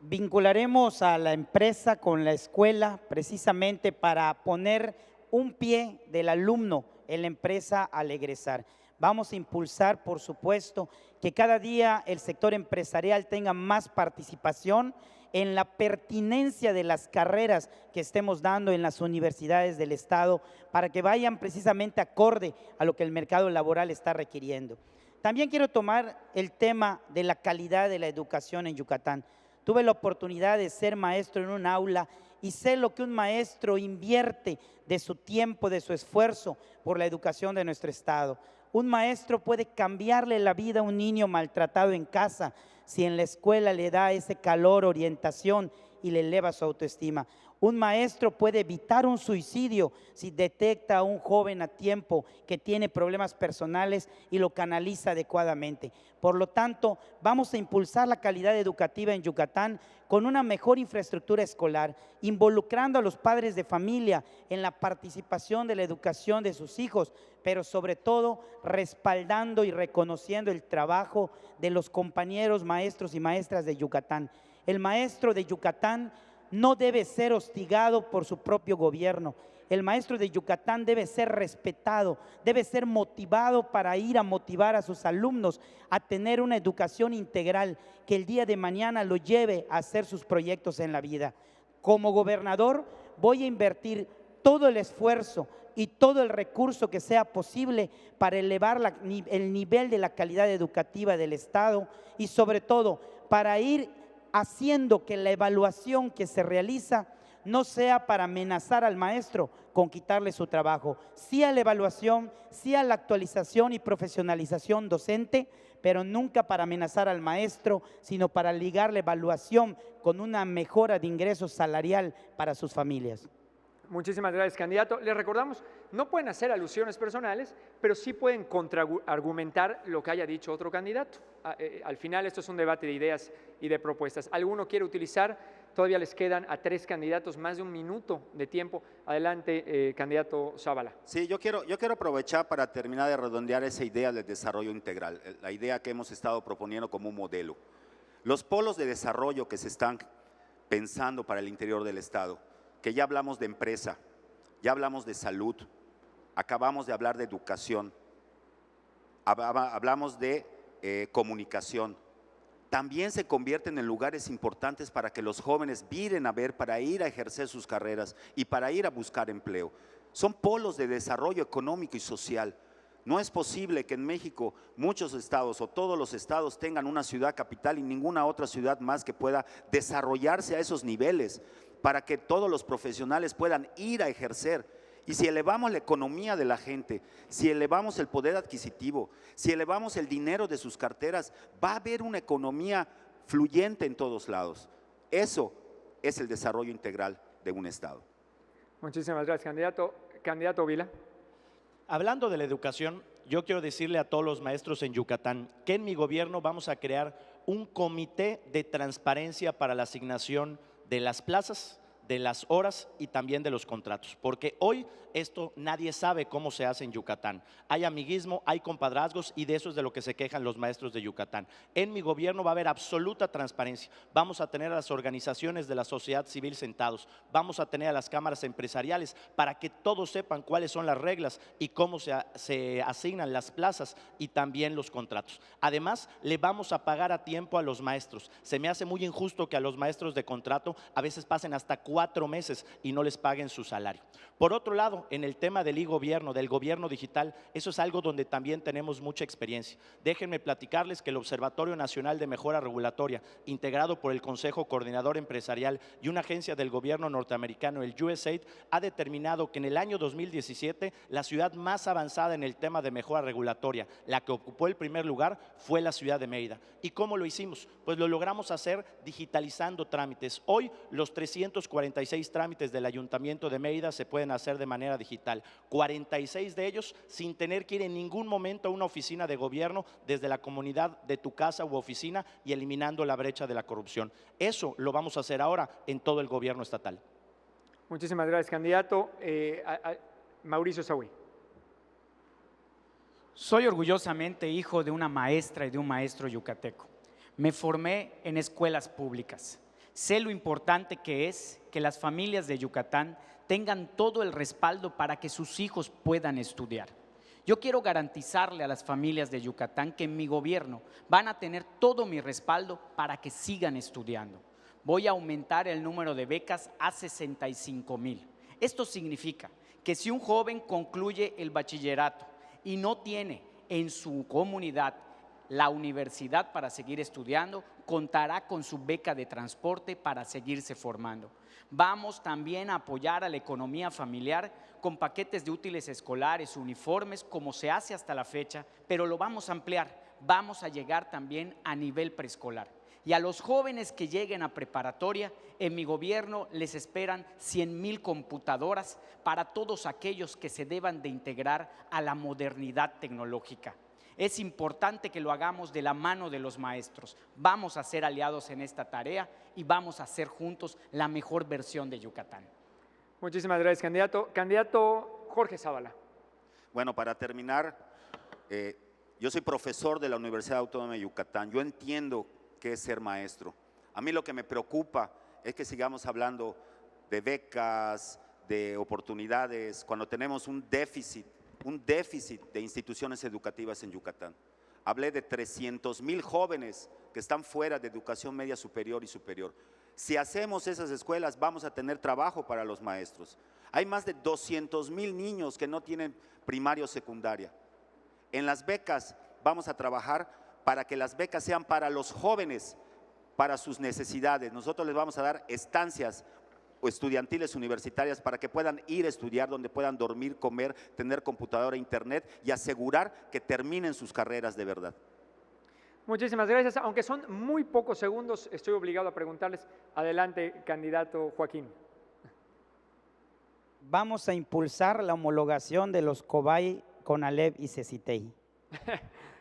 Vincularemos a la empresa con la escuela precisamente para poner un pie del alumno en la empresa al egresar. Vamos a impulsar, por supuesto, que cada día el sector empresarial tenga más participación en la pertinencia de las carreras que estemos dando en las universidades del estado para que vayan precisamente acorde a lo que el mercado laboral está requiriendo. También quiero tomar el tema de la calidad de la educación en Yucatán. Tuve la oportunidad de ser maestro en un aula y sé lo que un maestro invierte de su tiempo, de su esfuerzo por la educación de nuestro estado. Un maestro puede cambiarle la vida a un niño maltratado en casa si en la escuela le da ese calor, orientación y le eleva su autoestima. Un maestro puede evitar un suicidio si detecta a un joven a tiempo que tiene problemas personales y lo canaliza adecuadamente. Por lo tanto, vamos a impulsar la calidad educativa en Yucatán con una mejor infraestructura escolar, involucrando a los padres de familia en la participación de la educación de sus hijos, pero sobre todo respaldando y reconociendo el trabajo de los compañeros maestros y maestras de Yucatán. El maestro de Yucatán no debe ser hostigado por su propio gobierno. El maestro de Yucatán debe ser respetado, debe ser motivado para ir a motivar a sus alumnos a tener una educación integral que el día de mañana lo lleve a hacer sus proyectos en la vida. Como gobernador voy a invertir todo el esfuerzo y todo el recurso que sea posible para elevar el nivel de la calidad educativa del Estado y sobre todo para ir haciendo que la evaluación que se realiza no sea para amenazar al maestro con quitarle su trabajo, sí a la evaluación, sí a la actualización y profesionalización docente, pero nunca para amenazar al maestro, sino para ligar la evaluación con una mejora de ingresos salarial para sus familias. Muchísimas gracias, candidato. Les recordamos, no pueden hacer alusiones personales, pero sí pueden contraargumentar lo que haya dicho otro candidato. Al final esto es un debate de ideas y de propuestas. ¿Alguno quiere utilizar? Todavía les quedan a 3 candidatos más de 1 minuto de tiempo. Adelante, candidato Zavala. Sí, yo quiero aprovechar para terminar de redondear esa idea del desarrollo integral, la idea que hemos estado proponiendo como un modelo. Los polos de desarrollo que se están pensando para el interior del Estado, que ya hablamos de empresa, ya hablamos de salud, acabamos de hablar de educación, hablamos de comunicación, también se convierten en lugares importantes para que los jóvenes viren a ver, para ir a ejercer sus carreras y para ir a buscar empleo. Son polos de desarrollo económico y social. No es posible que en México muchos estados o todos los estados tengan una ciudad capital y ninguna otra ciudad más que pueda desarrollarse a esos niveles para que todos los profesionales puedan ir a ejercer. Y si elevamos la economía de la gente, si elevamos el poder adquisitivo, si elevamos el dinero de sus carteras, va a haber una economía fluyente en todos lados. Eso es el desarrollo integral de un estado. Muchísimas gracias, candidato. Candidato Vila. Hablando de la educación, yo quiero decirle a todos los maestros en Yucatán que en mi gobierno vamos a crear un comité de transparencia para la asignación de las plazas, de las horas y también de los contratos, porque hoy esto nadie sabe cómo se hace en Yucatán. Hay amiguismo, hay compadrazgos y de eso es de lo que se quejan los maestros de Yucatán. En mi gobierno va a haber absoluta transparencia. Vamos a tener a las organizaciones de la sociedad civil sentados, vamos a tener a las cámaras empresariales para que todos sepan cuáles son las reglas y cómo se asignan las plazas y también los contratos. Además, le vamos a pagar a tiempo a los maestros. Se me hace muy injusto que a los maestros de contrato a veces pasen hasta 4 meses y no les paguen su salario. Por otro lado, en el tema del e-gobierno, del gobierno digital, eso es algo donde también tenemos mucha experiencia. Déjenme platicarles que el Observatorio Nacional de Mejora Regulatoria, integrado por el Consejo Coordinador Empresarial y una agencia del gobierno norteamericano, el USAID, ha determinado que en el año 2017 la ciudad más avanzada en el tema de mejora regulatoria, la que ocupó el primer lugar, fue la ciudad de Mérida. ¿Y cómo lo hicimos? Pues lo logramos hacer digitalizando trámites. Hoy los 346 trámites del Ayuntamiento de Mérida se pueden hacer de manera digital, 46 de ellos sin tener que ir en ningún momento a una oficina de gobierno desde la comunidad de tu casa u oficina y eliminando la brecha de la corrupción. Eso lo vamos a hacer ahora en todo el gobierno estatal. Muchísimas gracias, candidato. Mauricio Sahui. Soy orgullosamente hijo de una maestra y de un maestro yucateco. Me formé en escuelas públicas. Sé lo importante que es que las familias de Yucatán tengan todo el respaldo para que sus hijos puedan estudiar. Yo quiero garantizarle a las familias de Yucatán que en mi gobierno van a tener todo mi respaldo para que sigan estudiando. Voy a aumentar el número de becas a 65,000. Esto significa que si un joven concluye el bachillerato y no tiene en su comunidad la universidad para seguir estudiando, contará con su beca de transporte para seguirse formando. Vamos también a apoyar a la economía familiar con paquetes de útiles escolares, uniformes, como se hace hasta la fecha, pero lo vamos a ampliar. Vamos a llegar también a nivel preescolar. Y a los jóvenes que lleguen a preparatoria, en mi gobierno les esperan 100,000 computadoras para todos aquellos que se deban de integrar a la modernidad tecnológica. Es importante que lo hagamos de la mano de los maestros. Vamos a ser aliados en esta tarea y vamos a hacer juntos la mejor versión de Yucatán. Muchísimas gracias, candidato. Candidato Jorge Zavala. Bueno, para terminar, yo soy profesor de la Universidad Autónoma de Yucatán. Yo entiendo qué es ser maestro. A mí lo que me preocupa es que sigamos hablando de becas, de oportunidades, cuando tenemos un déficit de instituciones educativas en Yucatán. Hablé de 300,000 jóvenes que están fuera de educación media superior y superior. Si hacemos esas escuelas, vamos a tener trabajo para los maestros. Hay más de 200,000 niños que no tienen primaria o secundaria. En las becas vamos a trabajar para que las becas sean para los jóvenes, para sus necesidades. Nosotros les vamos a dar estancias o estudiantiles universitarias para que puedan ir a estudiar, donde puedan dormir, comer, tener computadora, internet y asegurar que terminen sus carreras de verdad. Muchísimas gracias. Aunque son muy pocos segundos, estoy obligado a preguntarles. Adelante, candidato Joaquín. Vamos a impulsar la homologación de los COBAI, CONALEP y CECITEI.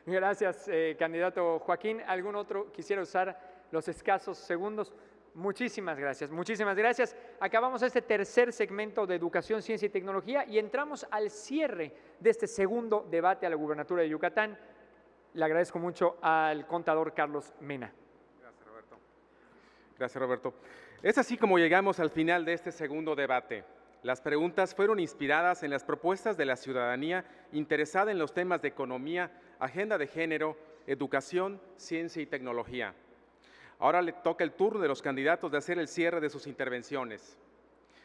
Gracias, candidato Joaquín. ¿Algún otro quisiera usar los escasos segundos? Muchísimas gracias, muchísimas gracias. Acabamos este tercer segmento de Educación, Ciencia y Tecnología y entramos al cierre de este segundo debate a la gubernatura de Yucatán. Le agradezco mucho al contador Carlos Mena. Gracias, Roberto. Gracias, Roberto. Es así como llegamos al final de este segundo debate. Las preguntas fueron inspiradas en las propuestas de la ciudadanía interesada en los temas de economía, agenda de género, educación, ciencia y tecnología. Ahora le toca el turno de los candidatos de hacer el cierre de sus intervenciones.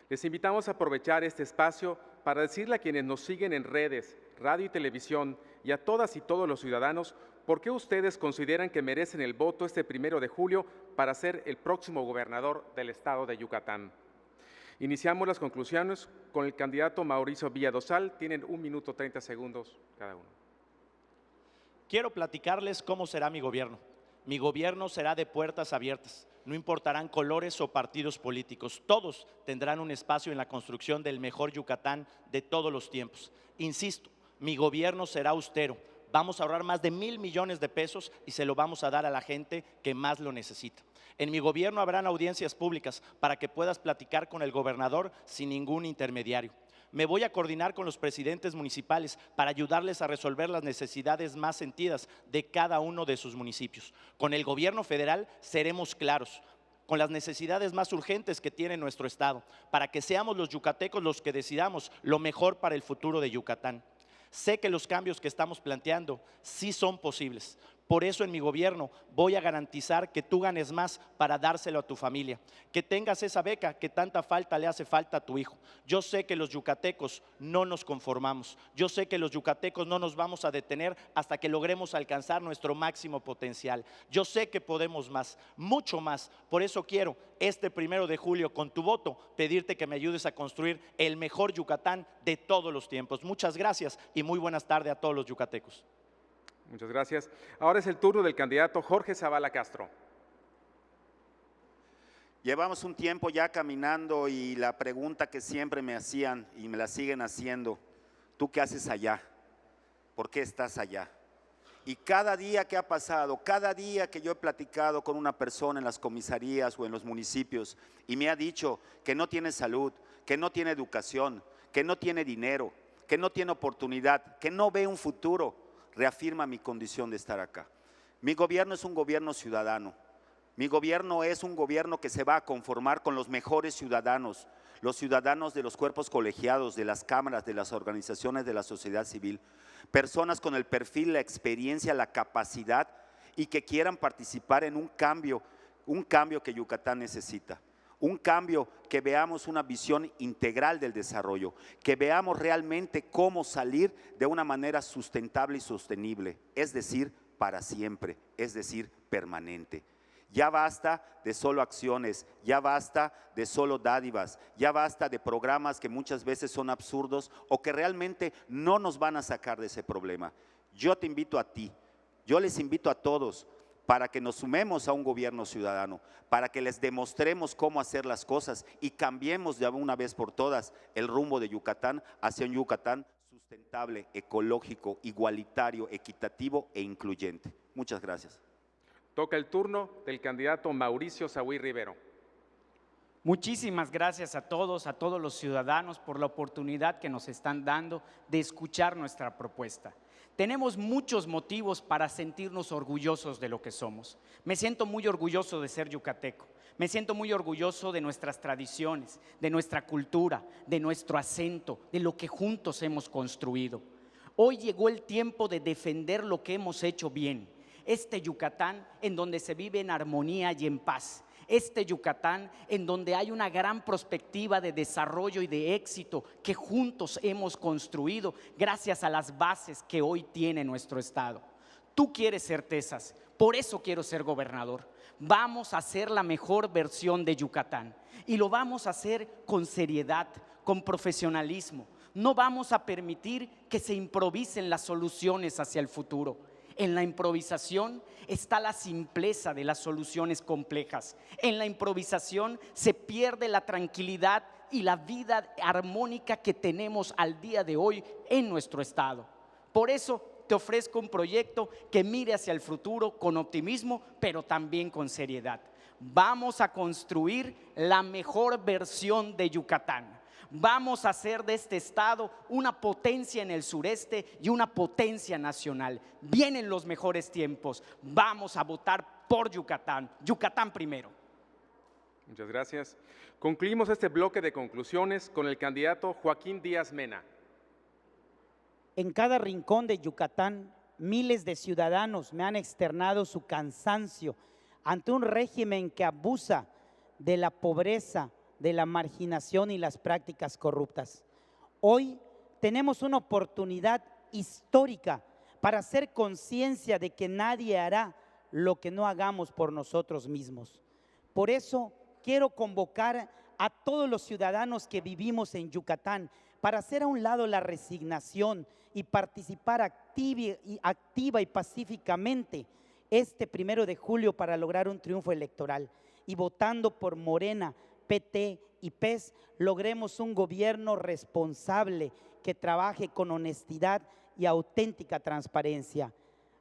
Les invitamos a aprovechar este espacio para decirle a quienes nos siguen en redes, radio y televisión y a todas y todos los ciudadanos por qué ustedes consideran que merecen el voto este 1 de julio para ser el próximo gobernador del estado de Yucatán. Iniciamos las conclusiones con el candidato Mauricio Villadosal. Tienen 1 minuto 30 segundos cada uno. Quiero platicarles cómo será mi gobierno. Mi gobierno será de puertas abiertas. No importarán colores o partidos políticos. Todos tendrán un espacio en la construcción del mejor Yucatán de todos los tiempos. Insisto, mi gobierno será austero. Vamos a ahorrar más de 1,000 millones de pesos y se lo vamos a dar a la gente que más lo necesita. En mi gobierno habrán audiencias públicas para que puedas platicar con el gobernador sin ningún intermediario. Me voy a coordinar con los presidentes municipales para ayudarles a resolver las necesidades más sentidas de cada uno de sus municipios. Con el gobierno federal seremos claros con las necesidades más urgentes que tiene nuestro estado, para que seamos los yucatecos los que decidamos lo mejor para el futuro de Yucatán. Sé que los cambios que estamos planteando sí son posibles. Por eso en mi gobierno voy a garantizar que tú ganes más para dárselo a tu familia, que tengas esa beca que tanta falta le hace falta a tu hijo. Yo sé que los yucatecos no nos conformamos, yo sé que los yucatecos no nos vamos a detener hasta que logremos alcanzar nuestro máximo potencial. Yo sé que podemos más, mucho más. Por eso quiero este 1 de julio con tu voto pedirte que me ayudes a construir el mejor Yucatán de todos los tiempos. Muchas gracias y muy buenas tardes a todos los yucatecos. Muchas gracias. Ahora es el turno del candidato Jorge Zavala Castro. Llevamos un tiempo ya caminando y la pregunta que siempre me hacían y me la siguen haciendo, ¿tú qué haces allá? ¿Por qué estás allá? Y cada día que ha pasado, cada día que yo he platicado con una persona en las comisarías o en los municipios y me ha dicho que no tiene salud, que no tiene educación, que no tiene dinero, que no tiene oportunidad, que no ve un futuro, reafirma mi condición de estar acá. Mi gobierno es un gobierno ciudadano. Mi gobierno es un gobierno que se va a conformar con los mejores ciudadanos, los ciudadanos de los cuerpos colegiados, de las cámaras, de las organizaciones de la sociedad civil, personas con el perfil, la experiencia, la capacidad y que quieran participar en un cambio que Yucatán necesita. Un cambio que veamos una visión integral del desarrollo, que veamos realmente cómo salir de una manera sustentable y sostenible, es decir, para siempre, es decir, permanente. Ya basta de solo acciones, ya basta de solo dádivas, ya basta de programas que muchas veces son absurdos o que realmente no nos van a sacar de ese problema. Yo te invito a ti, yo les invito a todos para que nos sumemos a un gobierno ciudadano, para que les demostremos cómo hacer las cosas y cambiemos de una vez por todas el rumbo de Yucatán hacia un Yucatán sustentable, ecológico, igualitario, equitativo e incluyente. Muchas gracias. Toca el turno del candidato Mauricio Zahui Rivero. Muchísimas gracias a todos los ciudadanos por la oportunidad que nos están dando de escuchar nuestra propuesta. Tenemos muchos motivos para sentirnos orgullosos de lo que somos. Me siento muy orgulloso de ser yucateco. Me siento muy orgulloso de nuestras tradiciones, de nuestra cultura, de nuestro acento, de lo que juntos hemos construido. Hoy llegó el tiempo de defender lo que hemos hecho bien. Este Yucatán en donde se vive en armonía y en paz. Este Yucatán en donde hay una gran perspectiva de desarrollo y de éxito que juntos hemos construido gracias a las bases que hoy tiene nuestro estado. Tú quieres certezas, por eso quiero ser gobernador. Vamos a hacer la mejor versión de Yucatán y lo vamos a hacer con seriedad, con profesionalismo. No vamos a permitir que se improvisen las soluciones hacia el futuro. En la improvisación está la simpleza de las soluciones complejas. En la improvisación se pierde la tranquilidad y la vida armónica que tenemos al día de hoy en nuestro estado. Por eso te ofrezco un proyecto que mire hacia el futuro con optimismo, pero también con seriedad. Vamos a construir la mejor versión de Yucatán. Vamos a hacer de este estado una potencia en el sureste y una potencia nacional. Vienen los mejores tiempos. Vamos a votar por Yucatán. Yucatán primero. Muchas gracias. Concluimos este bloque de conclusiones con el candidato Joaquín Díaz Mena. En cada rincón de Yucatán, miles de ciudadanos me han externado su cansancio ante un régimen que abusa de la pobreza, de la marginación y las prácticas corruptas. Hoy tenemos una oportunidad histórica para hacer conciencia de que nadie hará lo que no hagamos por nosotros mismos. Por eso quiero convocar a todos los ciudadanos que vivimos en Yucatán para hacer a un lado la resignación y participar activa y pacíficamente este 1 de julio para lograr un triunfo electoral y votando por Morena, PT y PES logremos un gobierno responsable que trabaje con honestidad y auténtica transparencia.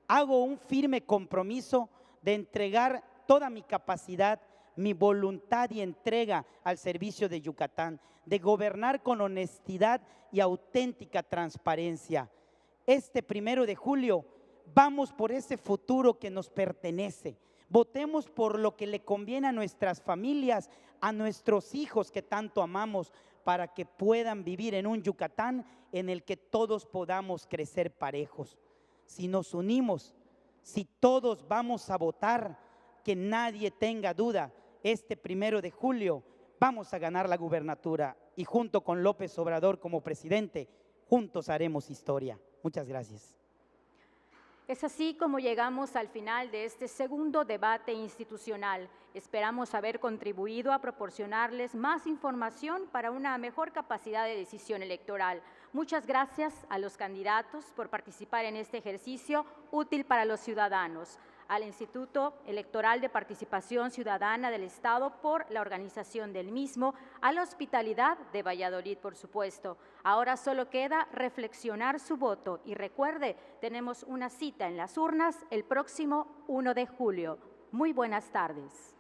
Hago un firme compromiso de entregar toda mi capacidad, mi voluntad y entrega al servicio de Yucatán, de gobernar con honestidad y auténtica transparencia. Este 1 de julio vamos por ese futuro que nos pertenece. Votemos por lo que le conviene a nuestras familias, a nuestros hijos que tanto amamos, para que puedan vivir en un Yucatán en el que todos podamos crecer parejos. Si nos unimos, si todos vamos a votar, que nadie tenga duda, este 1 de julio vamos a ganar la gubernatura y junto con López Obrador como presidente, juntos haremos historia. Muchas gracias. Es así como llegamos al final de este segundo debate institucional. Esperamos haber contribuido a proporcionarles más información para una mejor capacidad de decisión electoral. Muchas gracias a los candidatos por participar en este ejercicio útil para los ciudadanos, al Instituto Electoral de Participación Ciudadana del Estado por la organización del mismo, a la Hospitalidad de Valladolid, por supuesto. Ahora solo queda reflexionar su voto y recuerde, tenemos una cita en las urnas el próximo 1 de julio. Muy buenas tardes.